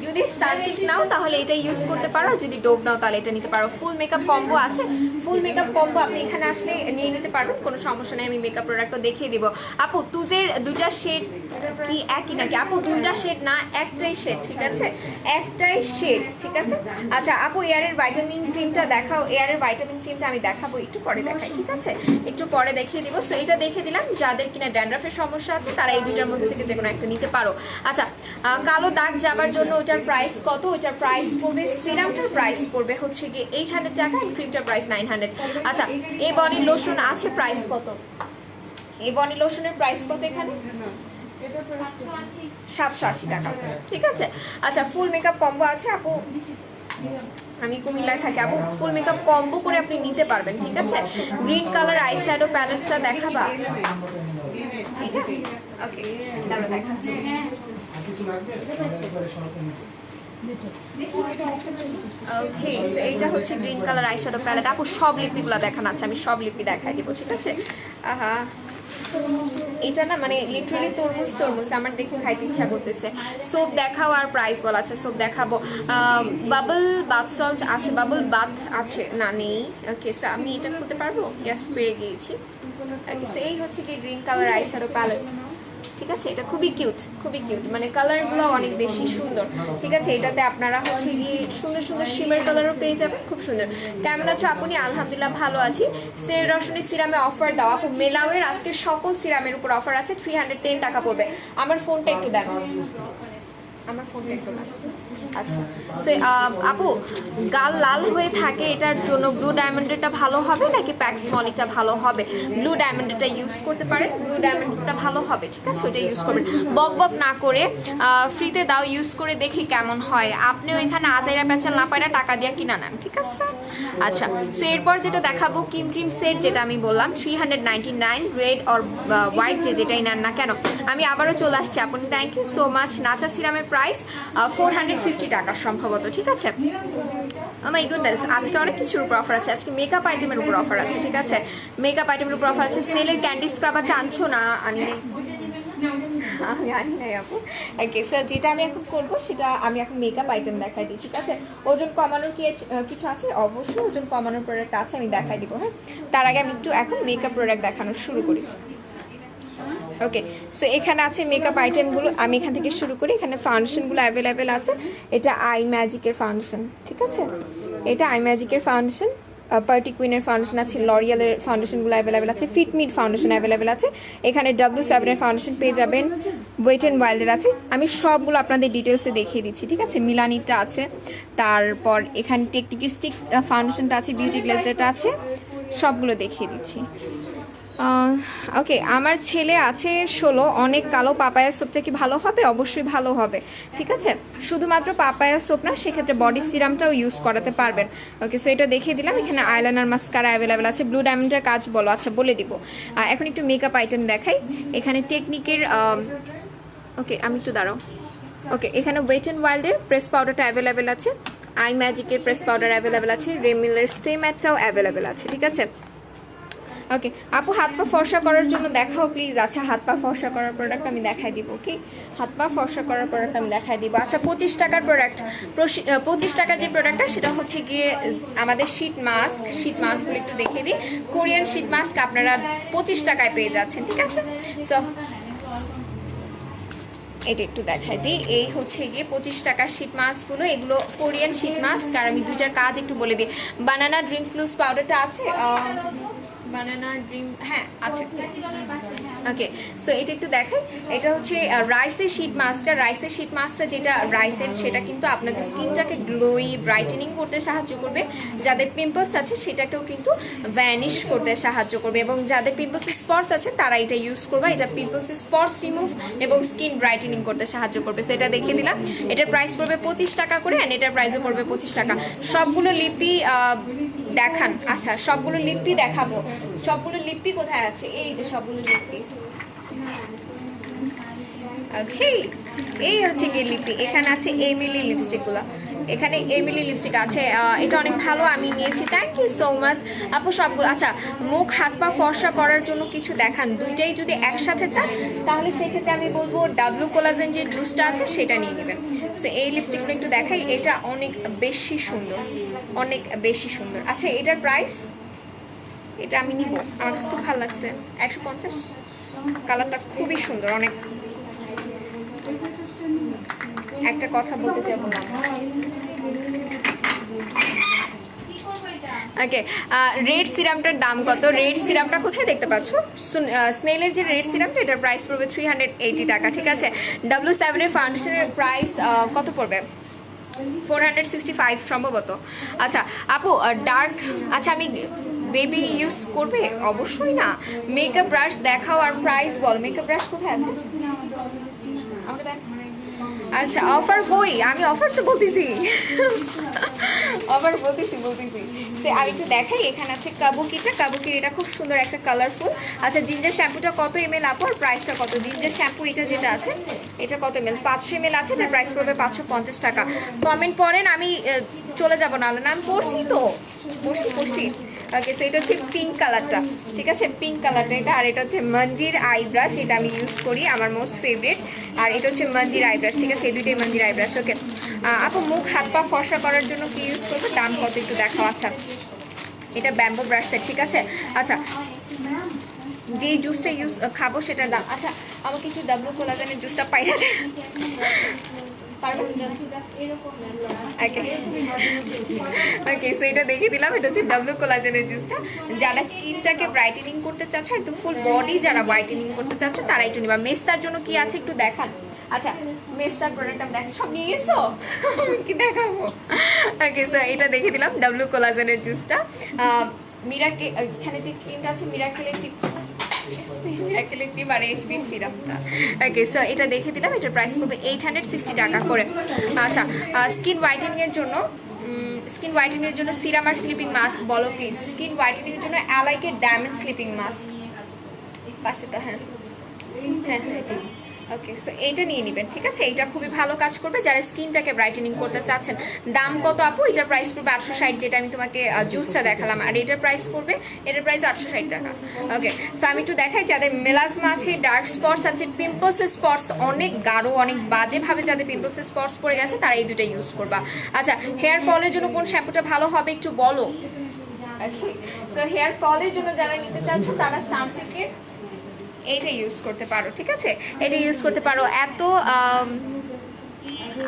যদি সানসিল্ক নাও তাহলে এটা ইউজ করতে পারো, যদি ডোভ নাও তাহলে এটা নিতে পারো। ফুল মেকআপ কম্বো আছে, ফুল মেকআপ কম্বো আপনি এখানে আসলে নিয়ে নিতে পারবেন, কোনো সমস্যা নেই। আমি মেকআপ প্রোডাক্টও দেখিয়ে দিব। আপু তুজের দুটা শেড কি একই নাকি আপু? দুইটা শেড না, একটাই শেড, ঠিক আছে, একটাই শেড, ঠিক আছে। আচ্ছা আপু এয়ারের ভাইটামিন ক্রিমটা দেখাও। এয়ারের ভাইটামিন ক্রিমটা আমি দেখাবো, একটু পরে দেখাই, ঠিক আছে, একটু পরে দেখিয়ে দিব। সো এটা দেখে দিলাম, যাদের কিনা ড্যান্ড্রাফের সমস্যা আছে তারা এই দুইটার মধ্যে থেকে যে কোনো একটা নিতে পারো। আচ্ছা কালো দাগ যাবার জন্য ওটার প্রাইস কত? ওটার প্রাইস পড়বে, সিরামটার প্রাইস পড়বে হচ্ছে গিয়ে 800 টাকা, আর ক্রিমটার প্রাইস 900। আচ্ছা এই বডি লোশন আছে, প্রাইস কত? এই বডি লোশনের প্রাইস কত এখানে? 780 টাকা, ঠিক আছে। আচ্ছা ফুল মেকআপ কম্বো আছে আপু, আমি কুমিল্লায় থাকি আপু, ফুল মেকআপ কম্বো করে আপনি নিতে পারবেন, ঠিক আছে। গ্রিন কালার আইশ্যাডো প্যালেটসটা দেখাবা? এটা ওকে, দাঁড়া দেখাচ্ছি। ওকে সো এইটা হচ্ছে গ্রিন কালার আইশ্যাডো প্যালেট। আপু সব লিপিগুলো দেখানো আছে, আমি সব লিপি দেখাই দিব, ঠিক আছে। আহা এটা না মানে লিটারালি তরমুজ তরমুজ, আমার দেখে খাইতে ইচ্ছা করতেছে। সোপ দেখাও আর প্রাইস বলা আছে, সোপ দেখাবো। বাবল বাথ সল্ট আছে, বাবল বাথ আছে না, নেই। ওকে সো আমি এটা করতে পারবো, ইয়াস পেরে গিয়েছি। ওকে সো এই হচ্ছে কি গ্রিন কালার আইশ্যাডো প্যালেটস, ঠিক আছে। এটা খুবই কিউট, খুবই কিউট, মানে কালারগুলো অনেক বেশি সুন্দর, ঠিক আছে। এটাতে আপনারা হচ্ছে গিয়ে সুন্দর সুন্দর শিমের কালারও পেয়ে যাবেন, খুব সুন্দর। কেমন আছো আপনি? আলহামদুলিল্লাহ ভালো আছি। সের রসুনের সিরামে অফার দাও আপু। মেলাওয়ের আজকে সকল সিরামের উপর অফার আছে, 310 টাকা পড়বে। আমার ফোনটা একটু দেন, আমার ফোনটা একটু দেন। আচ্ছা সো আপু গাল লাল হয়ে থাকে, এটার জন্য ব্লু ডায়মন্ডেরটা ভালো হবে নাকি প্যাক্স মলিটা ভালো হবে? ব্লু ডায়মন্ডেরটা ইউজ করতে পারেন, ব্লু ডায়মন্ডেরটা ভালো হবে, ঠিক আছে, ওইটা ইউজ করবেন। বক বক না করে ফ্রিতে দাও, ইউজ করে দেখি কেমন হয়। আপনিও এখানে আজাইরা প্যাচাল না পায়রা টাকা দিয়ে কিনা নেন, ঠিক আছে। আচ্ছা সো এরপর যেটা দেখাবো ক্রিম সেট, যেটা আমি বললাম 399, রেড অর হোয়াইট যেটাই নেন না কেন। আমি আবারও চলে আসছি আপনি, থ্যাংক ইউ সো মাচ। নাচা সিরামের প্রাইস 450 টাকা সম্ভবত, ঠিক আছে। আমার গুডনেস আজকে অনেক কিছুর উপর অফার আছে, আজকে মেকআপ আইটেমের উপর অফার আছে, ঠিক আছে। মেকআপ আইটেমের উপর অফার আছে। স্নেলের ক্যান্ডি স্ক্রাবারটা আনছো না? আনি নেই, আমি আনি নাই আপু। ওকে স্যার যেটা আমি এখন করবো সেটা আমি এখন মেকআপ আইটেম দেখাই দিই, ঠিক আছে। ওজন কমানোর কি কিছু আছে? অবশ্যই ওজন কমানোর প্রোডাক্ট আছে, আমি দেখাই দিব। হ্যাঁ তার আগে আমি একটু এখন মেকআপ প্রোডাক্ট দেখানো শুরু করি। ওকে সো এখানে আছে মেকআপ আইটেমগুলো, আমি এখান থেকে শুরু করি। এখানে ফাউন্ডেশনগুলো অ্যাভেলেবেল আছে। এটা আই ম্যাজিকের ফাউন্ডেশন, ঠিক আছে, এটা আই ম্যাজিকের ফাউন্ডেশন। পার্টি কুইনের ফাউন্ডেশন আছে, লরিয়ালের ফাউন্ডেশনগুলো অ্যাভেলেবেল আছে, ফিটমিড ফাউন্ডেশন অ্যাভেলেবেল আছে। এখানে W7 এর ফাউন্ডেশন পেয়ে যাবেন, ওয়েট অ্যান্ড ওয়াইল্ডের আছে। আমি সবগুলো আপনাদের ডিটেলসে দেখিয়ে দিচ্ছি, ঠিক আছে। মিলানিটা আছে, তারপর এখানে টেকনিকের স্টিক ফাউন্ডেশনটা আছে, বিউটি গ্লেজটা আছে, সবগুলো দেখিয়ে দিচ্ছি। ওকে আমার ছেলে আছে 16, অনেক কালো। পাপায়া সোপটা কি ভালো হবে? অবশ্যই ভালো হবে, ঠিক আছে। শুধুমাত্র পাপায়া সোপ না, সেক্ষেত্রে বডি সিরামটাও ইউজ করাতে পারবেন। ওকে সো এটা দেখিয়ে দিলাম। এখানে আইলাইনার মাস্কারা অ্যাভেলেবেল আছে। ব্লু ডায়মন্ডের কাজ বলো, আচ্ছা বলে দিব। এখন একটু মেকআপ আইটেম দেখাই। এখানে টেকনিকের ওকে আমি একটু দাঁড়াও। ওকে এখানে ওয়েট অ্যান্ড ওয়াইল্ডের প্রেস পাউডারটা অ্যাভেলেবেল আছে, আই ম্যাজিকের প্রেস পাউডার অ্যাভেলেবেল আছে, রেমিলের স্টে ম্যাটটাও অ্যাভেলেবেল আছে, ঠিক আছে। ওকে আপু হাত পা ফর্সা করার জন্য দেখাও প্লিজ। আচ্ছা হাত পা ফর্সা করার প্রোডাক্ট আমি দেখাই দিব। ওকে হাত পা ফর্সা করার প্রোডাক্ট আমি দেখাই দিব। আচ্ছা 25 টাকার প্রোডাক্ট, 25 টাকার যে প্রোডাক্টটা সেটা হচ্ছে গিয়ে আমাদের শীট মাস্কগুলো একটু দেখিয়ে দিই। কোরিয়ান শীট মাস্ক আপনারা 25 টাকায় পেয়ে যাচ্ছেন, ঠিক আছে। সো এটা একটু দেখাই দিই, এই হচ্ছে গিয়ে 25 টাকার শীট মাস্কগুলো, এগুলো কোরিয়ান শীট মাস্ক। আর আমি দুইটার কাজ একটু বলে দিই। বানানা ড্রিমস লুজ পাউডারটা আছে, বানানা ড্রিম হ্যাঁ আছে। ওকে সো এটা একটু দেখাই। এটা হচ্ছে রাইসের শীট মাস্কটা। রাইসের শীট মাস্কটা যেটা রাইসের, সেটা কিন্তু আপনাদের স্কিনটাকে গ্লোই ব্রাইটেনিং করতে সাহায্য করবে। যাদের পিম্পলস আছে সেটাকেও কিন্তু ভ্যানিশ করতে সাহায্য করবে, এবং যাদের পিম্পলসের স্পটস আছে তারা এটা ইউজ করবে। এটা পিম্পলসের স্পটস রিমুভ এবং স্কিন ব্রাইটেনিং করতে সাহায্য করবে। সো এটা দেখিয়ে দিলাম। এটার প্রাইস পড়বে 25 টাকা করে, অ্যান্ড এটার প্রাইসও পড়বে 25 টাকা। সবগুলো লিপি দেখান। আচ্ছা সবগুলো লিপি দেখাবো। সবগুলো লিপি কোথায় আছে? এই যে সবগুলো লিপি। ওকে এই হচ্ছে গিয়ে লিপি। এখানে আছে এমিলি লিপস্টিকগুলো, এখানে এমিলি লিপস্টিক আছে। এটা অনেক ভালো, আমি নিয়েছি, থ্যাংক ইউ সো মাচ আপু। সবগুলো আচ্ছা মুখ হাত পা ফর্সা করার জন্য কিছু দেখান। দুইটাই যদি একসাথে চান তাহলে সেক্ষেত্রে আমি বলবো ডাব্লু কোলাজেন যে জুসটা আছে সেটা নিয়ে নেবেন। সো এই লিপস্টিকগুলো একটু দেখাই। এটা অনেক বেশি সুন্দর, অনেক বেশি সুন্দর। আচ্ছা এটার প্রাইস, এটা আমি নিব, আমার কাছে খুব ভালো লাগছে, 150। কালারটা খুবই সুন্দর, অনেক একটা কথা বলতে চাইবো না। ওকে, রেড সিরামটার দাম কত? রেড সিরামটা কোথায় দেখতে পাচ্ছ? স্নেলের যে রেড সিরামটা, এটার প্রাইস পড়বে 380 টাকা, ঠিক আছে। W7 এর ফাউন্ডেশনের প্রাইস কত পড়বে? 465 সম্ভবত। আচ্ছা আপু, ডার্ক, আচ্ছা আমি বেবি ইউজ করবে? অবশ্যই না। মেকআপ ব্রাশ দেখাও আর প্রাইস বল। মেকআপ ব্রাশ কোথায় আছে আমাকে দেন। আচ্ছা অফার কই? আমি অফার তো বলতেছি, অফার বলতেছি। সে আমি একটু দেখাই, এখানে আছে কাবুকিটা। কাবুকির এটা খুব সুন্দর একটা কালারফুল। আচ্ছা জিঞ্জার শ্যাম্পুটা কত ml আপু আর প্রাইসটা কত? জিঞ্জার শ্যাম্পু এটা যেটা আছে এটা কত ml? 500 ml আছে, এটার প্রাইস পড়বে 550 টাকা। কমেন্ট পড়েন, আমি চলে যাবো না, আমি পড়ছি তো, পড়ছি। ওকে, সো এটা হচ্ছে পিঙ্ক কালারটা, ঠিক আছে, পিঙ্ক কালারটা এটা। আর এটা হচ্ছে মঞ্জির আই ব্রাশ, এটা আমি ইউজ করি, আমার মোস্ট ফেভারিট। আর এটা হচ্ছে মঞ্জির আই ব্রাশ, ঠিক আছে, এই দুইটাই মঞ্জির আই ব্রাশ। ওকে আপু, মুখ হাত পা ফর্সা করার জন্য কি ইউজ করবো? দাম কত একটু দেখাও। আচ্ছা এটা ব্যাম্বো ব্রাশ সেট, ঠিক আছে। আচ্ছা যেই জুসটা খাবো সেটার দাম, আচ্ছা আমাকে একটু ডাবলু কোলাজেনের জুসটা পাইরা দেন পারবো? ওকে, সো এটা দেখিয়ে দিলাম, এটা হচ্ছে ডাবলু কোলাজেনের জুসটা। যারা স্কিনটাকে ব্রাইটেনিং করতে চাচ্ছ, একদম ফুল বডি যারা ব্রাইটেনিং করতে চাচ্ছ তারা একটু নিবা। মেস্তার জন্য কি আছে একটু দেখান। আচ্ছা মেস্তার প্রোডাক্ট আমি দেখ, সব নিয়ে গেছো, কি দেখাবো? ওকে, সো এটা দেখিয়ে দিলাম ডাবলু কোলাজেনের জুসটা। মিরাকেল, এখানে যে ক্রিমটা আছে মিরাকেলের ক্রিম আর এইচপির সিরাপটা। ওকে, সো এটা দেখে দিলাম, এটার প্রাইস পড়বে 860 টাকা করে। আচ্ছা স্কিন হোয়াইটেনিংয়ের জন্য সিরাম আর স্লিপিং মাস্ক বলো প্লিজ। স্কিন হোয়াইটেনিংয়ের জন্য অ্যালাইকের ডায়মন্ড স্লিপিং মাস্ক পাশেটা, হ্যাঁ এটাই। ওকে, সো এইটা নিয়ে নেবেন, ঠিক আছে, এইটা খুবই ভালো কাজ করবে যারা স্কিনটাকে ব্রাইটেনিং করতে চাচ্ছেন। দাম কত আপু? এটার প্রাইস পড়বে 860, যেটা আমি তোমাকে জুসটা দেখালাম। আর এটার প্রাইস 860 টাকা। ওকে, সো আমি একটু দেখাই, যাদের মেলাজমা আছে, ডার্ক স্পটস আছে, পিম্পলসের স্পটস অনেক গাঢ়, অনেক বাজেভাবে যাদের পিম্পলসের স্পটস পড়ে গেছে তারা এই দুটো ইউজ করবা। আচ্ছা হেয়ার ফলের জন্য কোন শ্যাম্পুটা ভালো হবে একটু বলো। ওকে, সো হেয়ার ফলের জন্য যারা নিতে চাচ্ছ তারা সানসিল্কের এইটা ইউজ করতে পারো, ঠিক আছে, এটা ইউজ করতে পারো। এত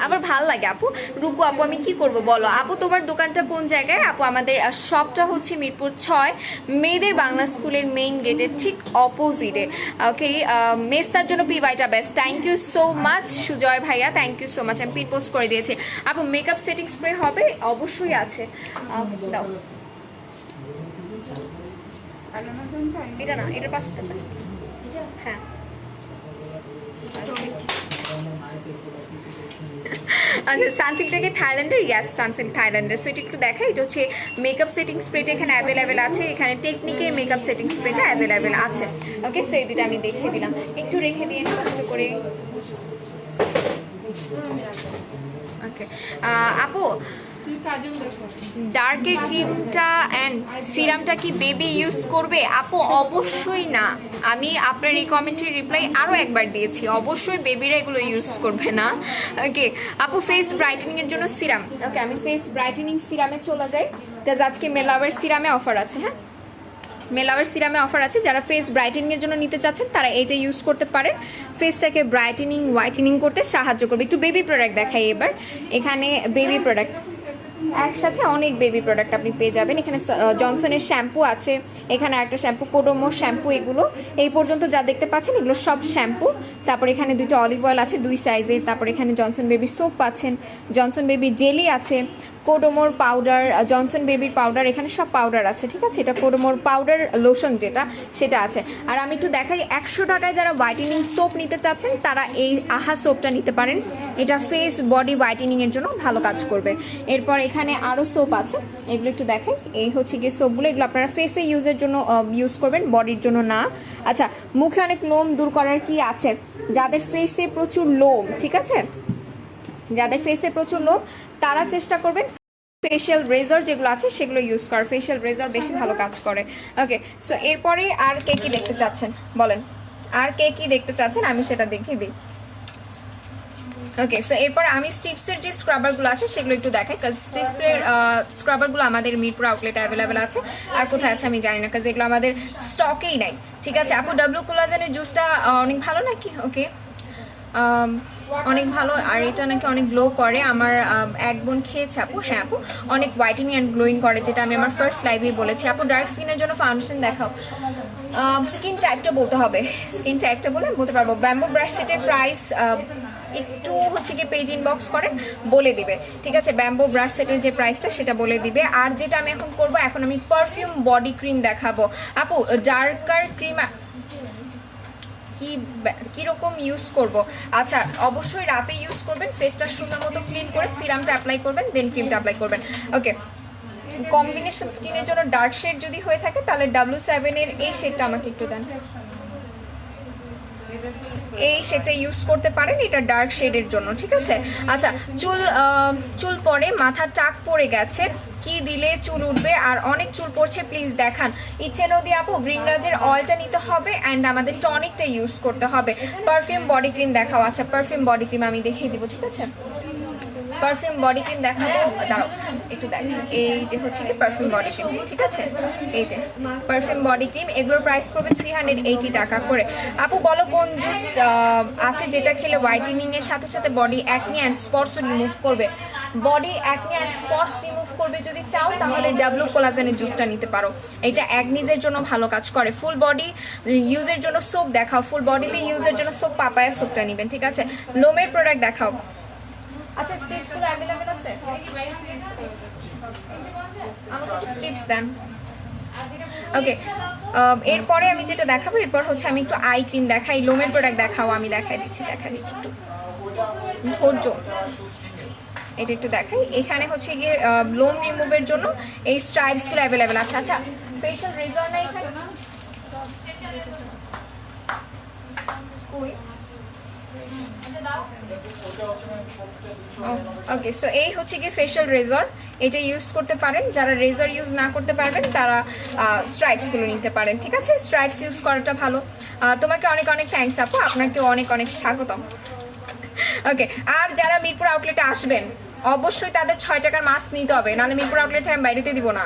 আমার ভাল লাগে আপু। রুকু আপু, আমি কি করব বলো আপু? তোমার দোকানটা কোন জায়গায় আপু? আমাদের শপটা হচ্ছে মিরপুর 6, মেয়েদের বাংলা স্কুলের মেইন গেটের ঠিক অপোজিটে। ওকে, মেস্তার জন্য পিওয়াইটা best. Thank you so much Sujoy ভাইয়া, থ্যাংক ইউ সো মাচ, আমি পিন পোস্ট করে দিয়েছি। আপু মেকআপ সেটিং স্প্রে হবে? অবশ্যই আছে, দাও। এটা না, এটার পাশে, হ্যাঁ আচ্ছা সানসিল্কটাকে থাইল্যান্ডের? ইয়াস সানসিল্ক থাইল্যান্ডের। সো এটা একটু দেখা, এটা হচ্ছে মেকআপ সেটিং স্প্রেটা এখানে অ্যাভেলেবেল আছে, এখানে টেকনিকের মেকআপ সেটিং স্প্রেটা অ্যাভেলেবেল আছে। ওকে, সো এই দুটো আমি দেখিয়ে দিলাম, একটু রেখে দিয়ে কষ্ট করে। ওকে আপু, ডার্কের ক্রিমটা অ্যান্ড সিরামটা কি বেবি ইউজ করবে আপু? অবশ্যই না, আমি আপনার এই কমেন্টের রিপ্লাই আরও একবার দিয়েছি, অবশ্যই বেবিরা এগুলো ইউজ করবে না। ওকে আপু, ফেস ব্রাইটেনিংয়ের জন্য সিরাম। ওকে, আমি ফেস ব্রাইটেনিং সিরামে চলে যাই, বিকজ আজকে মেলাওয়ের সিরামে অফার আছে। হ্যাঁ মেলাওয়ের সিরামে অফার আছে, যারা ফেস ব্রাইটেনিংয়ের জন্য নিতে চাচ্ছেন তারা এই যে ইউজ করতে পারেন, ফেসটাকে ব্রাইটেনিং হোয়াইটেনিং করতে সাহায্য করবে। একটু বেবি প্রোডাক্ট দেখাই এবার। এখানে বেবি প্রোডাক্ট, একসাথে অনেক বেবি প্রোডাক্ট আপনি পেয়ে যাবেন। এখানে জনসনের শ্যাম্পু আছে, এখানে একটা শ্যাম্পু কোডোমো শ্যাম্পু, এগুলো এই পর্যন্ত যা দেখতে পাচ্ছেন এগুলো সব শ্যাম্পু। তারপর এখানে দুটো অলিভ অয়েল আছে 2 সাইজের। তারপর এখানে জনসন বেবির সোপ পাচ্ছেন, জনসন বেবির জেলি আছে, কোডোমোর পাউডার, জনসন বেবির পাউডার, এখানে সব পাউডার আছে, ঠিক আছে। এটা কোডোমোর পাউডার লোশন যেটা, সেটা আছে। আর আমি একটু দেখাই, 100 টাকায় যারা হোয়াইটেনিং সোপ নিতে চাচ্ছেন তারা এই আহা সোপটা নিতে পারেন, এটা ফেস বডি হোয়াইটেনিংয়ের জন্য ভালো কাজ করবে। এরপর এখানে আরও সোপ আছে, এগুলো একটু দেখাই। এই হচ্ছে গিয়ে সোপগুলো, এগুলো আপনারা ফেসে ইউজের জন্য ইউজ করবেন, বডির জন্য না। আচ্ছা মুখে অনেক লোম দূর করার কি আছে? যাদের ফেসে প্রচুর লোম, ঠিক আছে, যাদের ফেসে প্রচুর লোম তারা চেষ্টা করবেন ফেশিয়াল রেজার যেগুলো আছে সেগুলো ইউজ করার, ফেশিয়াল রেজার বেশি ভালো কাজ করে। ওকে, সো এরপরে আর কে কি দেখতে চাচ্ছেন বলেন, আর কে কি দেখতে চাচ্ছেন আমি সেটা দেখিয়ে দিই। ওকে, সো এরপর আমি স্টিপসের যে স্ক্রাবারগুলো আছে সেগুলো একটু দেখাই, কাজ স্টিপসের স্ক্রাবারগুলো আমাদের মিরপুর আউটলেটে অ্যাভেলেবেল আছে, আর কোথায় আছে আমি জানি না, কাজ এগুলো আমাদের স্টকেই নাই, ঠিক আছে। আপু ডাবলু কোলাজেনের জুসটা অনেক ভালো নাকি? ওকে অনেক ভালো। আর এটা নাকি অনেক গ্লো করে। আমার এক বোন খেয়েছে আপু। হ্যাঁ আপু, অনেক হোয়াইটেনিং অ্যান্ড গ্লোয়িং করে, যেটা আমি আমার ফার্স্ট লাইভেই বলেছি। আপু ডার্ক স্কিনের জন্য ফাউন্ডেশন দেখাও। স্কিন টাইপটা বলতে হবে, স্কিন টাইপটা বলে আমি বলতে পারবো। ব্যাম্বো ব্রাশ সেটের প্রাইস একটু হচ্ছে কি পেজ ইনবক্স করেন, বলে দিবে, ঠিক আছে? ব্যাম্বো ব্রাশ সেটের যে প্রাইসটা সেটা বলে দিবে। আর যেটা আমি এখন করব, এখন আমি পারফিউম বডি ক্রিম দেখাবো আপু। ডার্কার ক্রিম কীরকম ইউজ করব? আচ্ছা, অবশ্যই রাতে ইউজ করবেন, ফেসটা সুন্দর মতো ক্লিন করে সিরামটা অ্যাপ্লাই করবেন, দেন ক্রিমটা অ্যাপ্লাই করবেন। ওকে, কম্বিনেশন স্কিনের জন্য ডার্ক শেড যদি হয়ে থাকে তাহলে W7 এর এই শেডটা আমাকে একটু দেন। এই শেডটা ইউজ করতে পারেন, এটা ডার্ক শেডের জন্য, ঠিক আছে? আচ্ছা, চুল পরে, মাথার টাক পড়ে গেছে, কি দিলে চুল উঠবে? আর অনেক চুল পড়ছে, প্লিজ দেখান। ইচ্ছে নদী আপু, গ্রিনরাজের অয়েলটা নিতে হবে অ্যান্ড আমাদের টনিকটা ইউজ করতে হবে। পারফিউম বডি ক্রিম দেখাও। আচ্ছা, পারফিউম বডি ক্রিম আমি দেখিয়ে দিব, ঠিক আছে? পারফিউম বডি ক্রিম দেখাবো, দাঁড়াও একটু দেখেন। এই যে হচ্ছে কি পারফিউম বডি ক্রিম, ঠিক আছে? এই যে পারফিউম বডি ক্রিম, এগুলোর প্রাইস পড়বে 380 টাকা করে। আপু বলো কোন জুস আছে যেটা খেলে হোয়াইটেনিং এর সাথে সাথে body acne and spots remove করবে? Body acne and spots remove করবে যদি চাও, তাহলে ডাব্লু কোলাজেনের জুসটা নিতে পারো। এটা অ্যাকনিজের জন্য ভালো কাজ করে। ফুল বডি ইউজের জন্য সোপ দেখাও। ফুল বডিতে ইউজের জন্য সোপ, পাপায়া সোপটা নেবেন, ঠিক আছে? লোমের প্রোডাক্ট দেখাও। আচ্ছা, স্ট্রিপসগুলো অ্যাভেলেবেল আছে? আমাকে একটু স্ট্রিপস দেন। ওকে, এরপরে আমি যেটা দেখাবো, এরপর হচ্ছে আমি একটু আই ক্রিম দেখাই। লোমের প্রোডাক্ট দেখাও, আমি দেখা দিচ্ছি একটু ধৈর্য। এটা একটু দেখাই। এখানে হচ্ছে গিয়ে লোম রিমুভের জন্য এই স্ট্রাইপসগুলো অ্যাভেলেবেল আছে। আচ্ছা, ফেশিয়াল রেজর নাই এখানে? ওকে, সো এই হচ্ছে গিয়ে ফেশিয়াল রেজর, এটা ইউজ করতে পারেন। যারা রেজর ইউজ না করতে পারবেন তারা স্ট্রাইপসগুলো নিতে পারেন, ঠিক আছে? স্ট্রাইপস ইউজ করাটা ভালো। তোমাকে অনেক অনেক থ্যাঙ্কস আপু, আপনাকে অনেক অনেক স্বাগতম। ওকে, আর যারা মিরপুর আউটলেটে আসবেন অবশ্যই তাদের 6 টাকার মাস্ক নিতে হবে, নাহলে মিরপুর আউটলেট থেকে আমি বাইরেতে দিব না।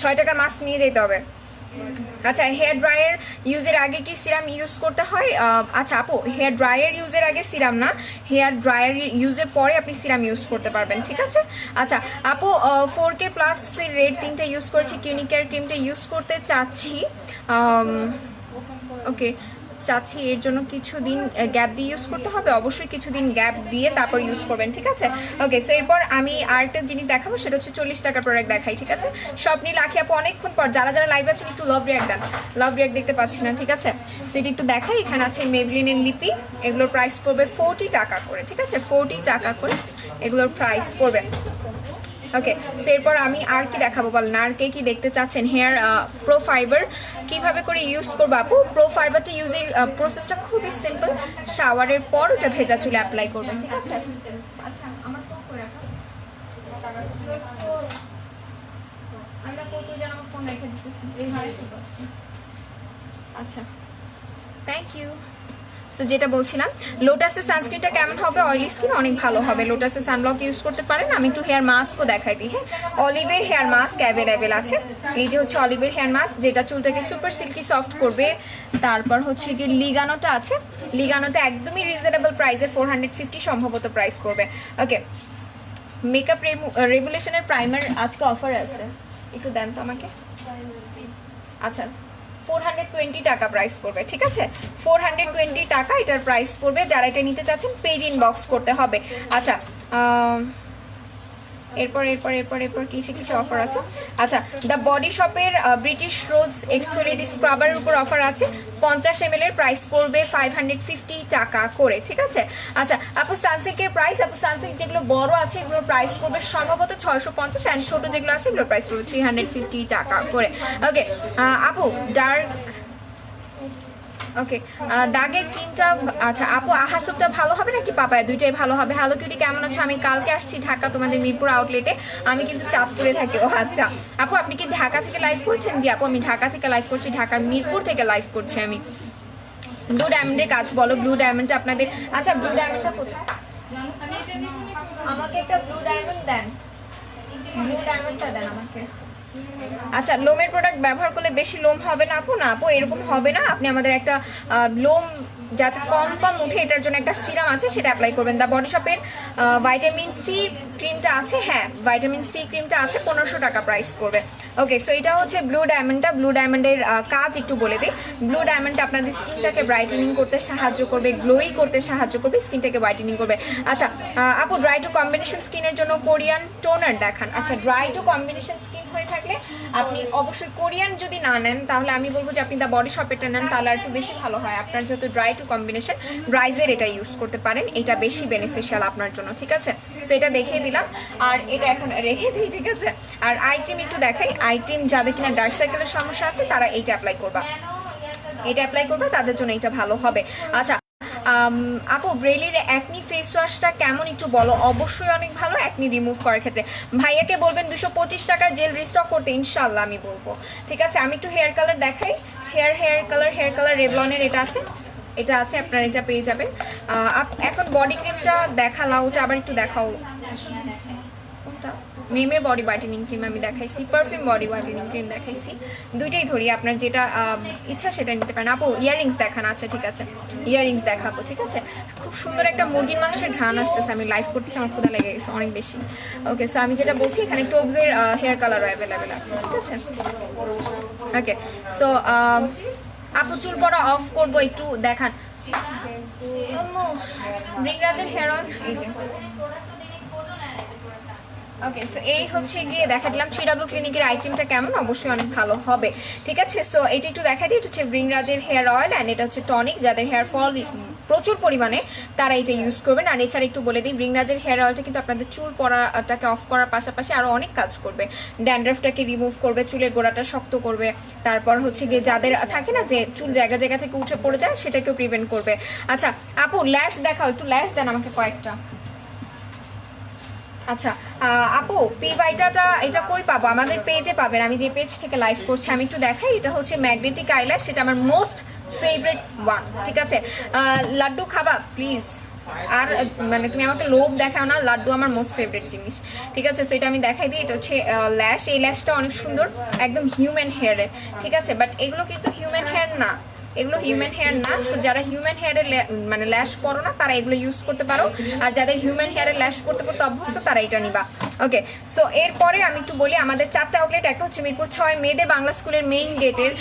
6 টাকার মাস্ক নিয়ে যেতে হবে। আচ্ছা, হেয়ার ড্রায়ার ইউজের আগে কি সিরাম ইউজ করতে হয়? আচ্ছা আপু, হেয়ার ড্রায়ার ইউজের আগে সিরাম না, হেয়ার ড্রায়ার ইউজের পরে আপনি সিরাম ইউজ করতে পারবেন, ঠিক আছে? আচ্ছা আপু, 4K প্লাস রেড 3টা ইউজ করেছি, ক্লিনিকেয়ার ক্রিমটা ইউজ করতে চাচ্ছি। ওকে, চাচ্ছি, এর জন্য কিছুদিন গ্যাপ দিয়ে ইউজ করতে হবে। অবশ্যই কিছুদিন গ্যাপ দিয়ে তারপর ইউজ করবেন, ঠিক আছে? ওকে, সো এরপর আমি আরেকটা জিনিস দেখাবো, সেটা হচ্ছে 40 টাকার প্রোডাক্ট দেখাই, ঠিক আছে? স্বপ্নি লাখি আপু, অনেকক্ষণ পর যারা যারা লাইভ আছেন একটু লাভ রিয়াক্ট দেন। লাভ রিয়াক্ট দেখতে পাচ্ছি না, ঠিক আছে? সেটা একটু দেখাই। এখানে আছে মেবলিনের লিপি, এগুলোর প্রাইস পড়বে 40 টাকা করে, ঠিক আছে? 40 টাকা করে এগুলোর প্রাইস পড়বে। ওকে, সো এরপর আমি আর কি দেখাবো বলেন? আর কে কি দেখতে চাচ্ছেন? হেয়ার প্রো ফাইবার কীভাবে করে ইউজ করবো আপু? প্রো ফাইবারটা ইউজের প্রসেসটা খুবই সিম্পল। শাওয়ারের পর ওটা ভেজা চুলে অ্যাপ্লাই করবেন, ঠিক আছে? আচ্ছা, আমার ফোন করে রাখো, আমরা কত যেন আমার ফোন রেখে দিতেছি। আচ্ছা, থ্যাংক ইউ। সো যেটা বলছিলাম, লোটাসের সানস্ক্রিনটা কেমন হবে? অয়েলি স্কিন অনেক ভালো হবে, লোটাসের সানব্লক ইউজ করতে পারেন। আমি একটু হেয়ার মাস্কও দেখাই দিই। হ্যাঁ, অলিভের হেয়ার মাস্ক অ্যাভেলেবেল আছে। এই যে হচ্ছে অলিভের হেয়ার মাস্ক, যেটা চুলটাকে সুপার সিল্কি সফট করবে। তারপর হচ্ছে কি লিগানোটা আছে, লিগানোটা একদমই রিজনেবল প্রাইসে 450 সম্ভবত প্রাইস পড়বে। ওকে, মেকআপ রেভুলেশনের প্রাইমার আজকে অফার আছে, একটু দেন তো আমাকে। আচ্ছা, 420 টাকা প্রাইস পড়বে, ঠিক আছে? 420 টাকা এটার প্রাইস পড়বে। যারা এটা নিতে চাচ্ছেন পেজ ইনবক্স করতে হবে। আচ্ছা, এরপর কিসে অফার আছে? আচ্ছা, দ্য বডি শপের ব্রিটিশ রোজ এক্সফোলিয়েট স্ক্রাবারের উপর অফার আছে। 50 ml এর প্রাইস পড়বে 550 টাকা করে, ঠিক আছে? আচ্ছা আপু, সানসিল্কের প্রাইস, আপু সানসিল্ক যেগুলো বড় আছে এগুলোর প্রাইস পড়বে সম্ভবত 650, অ্যান্ড ছোটো যেগুলো আছে এগুলোর প্রাইস পড়বে 350 টাকা করে। ওকে আপু, ডার্ক, ওকে, দাগের ক্রিমটা, আচ্ছা আপু আহাসবটা ভালো হবে নাকি পাপায়া? দুইটাই ভালো হবে। হ্যালো কিউটি, কেমন আছো? আমি কালকে আসছি ঢাকা তোমাদের মিরপুর আউটলেটে, আমি কিন্তু চাঁদপুরে থাকি। ও আচ্ছা আপু, আপনি কি ঢাকা থেকে লাইভ করছেন? জি আপু, আমি ঢাকা থেকে লাইভ করছি, ঢাকার মিরপুর থেকে লাইভ করছি আমি। ব্লু ডায়মন্ডের কাজ বলো, ব্লু ডায়মন্ডটা আপনাদের। আচ্ছা, ব্লু ডায়মন্ডটা কোথায়? আমাকে একটা ব্লু ডায়মন্ড দেন, ব্লু ডায়মন্ডটা দেন আমাকে। আচ্ছা, লোমের প্রোডাক্ট ব্যবহার করলে বেশি লোম হবে না আপু? না আপু, এরকম হবে না। আপনি আমাদের একটা লোম যাতে কম কম উঠে এটার জন্য একটা সিরাম আছে, সেটা অ্যাপ্লাই করবেন। দ্য বডি শপের ভাইটামিন সি ক্রিমটা আছে, হ্যাঁ ভাইটামিন সি ক্রিমটা আছে, 1500 টাকা প্রাইস পড়বে। ওকে, সো এটা হচ্ছে ব্লু ডায়মন্ডটা। ব্লু ডায়মন্ডের কাজ একটু বলে দিই। ব্লু ডায়মন্ডটা আপনাদের স্কিনটাকে ব্রাইটেনিং করতে সাহায্য করবে, গ্লোই করতে সাহায্য করবে, স্কিনটাকে ব্রাইটেনিং করবে। আচ্ছা আপু, ড্রাই টু কম্বিনেশন স্কিনের জন্য কোরিয়ান টোনার দেখান। আচ্ছা, ড্রাই টু কম্বিনেশন স্কিন হয়ে থাকলে আপনি অবশ্যই কোরিয়ান যদি না নেন তাহলে আমি বলবো যে আপনি দ্য বডি শপেরটা নেন, তাহলে আর একটু বেশি ভালো হয়। আপনার যেহেতু ড্রাই টু কম্বিনেশন, রাইজের এটা ইউজ করতে পারেন, এটা বেশি বেনিফিশিয়াল আপনার জন্য, ঠিক আছে? সো এটা দেখিয়ে দিলাম, আর এটা এখন রেখে দিই, ঠিক আছে? আর আই ক্রিম একটু দেখাই। আই ক্রিম যাদের কিনা ডার্ক সার্কেলের সমস্যা আছে তারা এইটা অ্যাপ্লাই করবা, এটা অ্যাপ্লাই করবা, তাদের জন্য এটা ভালো হবে। আচ্ছা আপু, ব্রেলির অ্যাকনি ফেস ওয়াশটা কেমন একটু বলো। অবশ্যই অনেক ভালো অ্যাকনি রিমুভ করার ক্ষেত্রে। ভাইয়াকে বলবেন 225 টাকার জেল রিস্টক করতে, ইনশাল্লাহ আমি বলবো, ঠিক আছে? আমি একটু হেয়ার কালার দেখাই। হেয়ার কালার রেভলনের এটা আছে, এটা আছে, আপনারা এটা পেয়ে যাবেন। এখন বডি ক্রিমটা দেখালাম, ওটা আবার একটু দেখাও। কোনটা? মেমের বডি হোয়াইটেনিং ক্রিম আমি দেখাইছি, পারফিউম বডি হোয়াইটেনিং ক্রিম দেখাইছি, দুইটাই ধরি, আপনার যেটা ইচ্ছা সেটা নিতে পারেন। আপু ইয়াররিংস দেখান, আছে ঠিক আছে, ইয়াররিংস দেখাবো, ঠিক আছে? খুব সুন্দর একটা মুরগির মাংসের ঘ্রাণ আসতেছে, আমি লাইভ করতেছি, আমার ক্ষুধা লেগে গেছে অনেক বেশি। ওকে, সো আমি যেটা বলছি, এখানে টোবসের হেয়ার কালারও অ্যাভেলেবেল আছে, ঠিক আছে? ওকে, সো আপু চুল পড়া অফ করবো, একটু দেখান। রিংরাজের হেয়ার অয়েল, এই যে। ওকে, সো এই হচ্ছে গিয়ে দেখা দিলাম 3W ক্লিনিকের আইটেমটা কেমন, অবশ্যই অনেক ভালো হবে, ঠিক আছে? সো এটা একটু দেখা দিই, এটা হচ্ছে রিংরাজের হেয়ার অয়েল অ্যান্ড এটা হচ্ছে টনিক, যাদের হেয়ার ফল প্রচুর পরিমাণে তারা এটা ইউজ করবেন। আর এছাড়া একটু বলে দিই, রিংরাজের হেয়ার অয়েলটা কিন্তু আপনাদের চুল পড়াটাকে অফ করার পাশাপাশি আরও অনেক কাজ করবে। ড্যান্ড্রাফটাকে রিমুভ করবে, চুলের গোড়াটা শক্ত করবে, তারপর হচ্ছে গিয়ে যাদের থাকে না যে চুল জায়গা জায়গা থেকে উঠে পড়ে যায়, সেটাকেও প্রিভেন্ট করবে। আচ্ছা আপু, ল্যাশ দেখাও, একটু ল্যাশ দেন আমাকে কয়েকটা। আচ্ছা আপু, পি ভাইটাটা এটা কই পাবো? আমাদের পেজে পাবেন, আমি যে পেজ থেকে লাইভ করছি। আমি একটু দেখাই, এটা হচ্ছে ম্যাগনেটিক আইল্যাশ, সেটা আমার মোস্ট ফেভারিট ওয়ান, ঠিক আছে? লাড্ডু খাবা প্লিজ, আর মানে তুমি আমাকে লোভ দেখাও না, লাড্ডু আমার মোস্ট ফেভারিট জিনিস, ঠিক আছে? সো এটা আমি দেখাই দিই, এটা হচ্ছে ল্যাশ। এই ল্যাশটা অনেক সুন্দর, একদম হিউম্যান হেয়ারের, ঠিক আছে? বাট এগুলো কিন্তু হিউম্যান হেয়ার না, এগুলো হিউম্যান হেয়ার না। সো যারা হিউম্যান হেয়ারের মানে ল্যাশ পরো না তারা এগুলো ইউজ করতে পারো, আর যাদের হিউম্যান হেয়ারের ল্যাশ পড়তে পড়তে অভ্যস্ত তারা এটা নিবা। ওকে, সো এরপরে আমি একটু বলি, আমাদের 4টা আউটলেট। একটা হচ্ছে মিরপুর 6 মেয়েদের বাংলা স্কুলের মেইন গেটের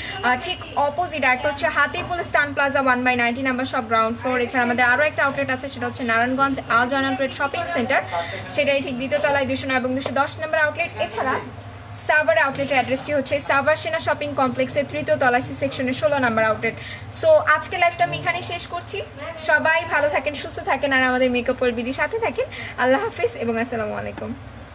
ঠিক অপোজিট, একটা হচ্ছে হাতিরপুল স্টান প্লাজা 1/90 নাম্বার সব গ্রাউন্ড ফ্লোর। এছাড়া আমাদের আরও একটা আউটলেট আছে, সেটা হচ্ছে নারায়ণগঞ্জ আলজানান ট্রেড শপিং সেন্টার, সেটাই ঠিক 2য় তলায় 209 এবং 210 নম্বর আউটলেট। এছাড়া সাভার আউটলেটের অ্যাড্রেসটি হচ্ছে সাভার সেনা শপিং কমপ্লেক্সের 3য় তলায় সি সেকশনের 16 নম্বর আউটলেট। সো আজকে লাইভটা আমি এখানেই শেষ করছি। সবাই ভালো থাকেন, সুস্থ থাকেন, আর আমাদের মেকআপ ওয়ার্ল্ড বিডির সাথে থাকেন। আল্লাহ হাফিজ এবং আসসালামু আলাইকুম।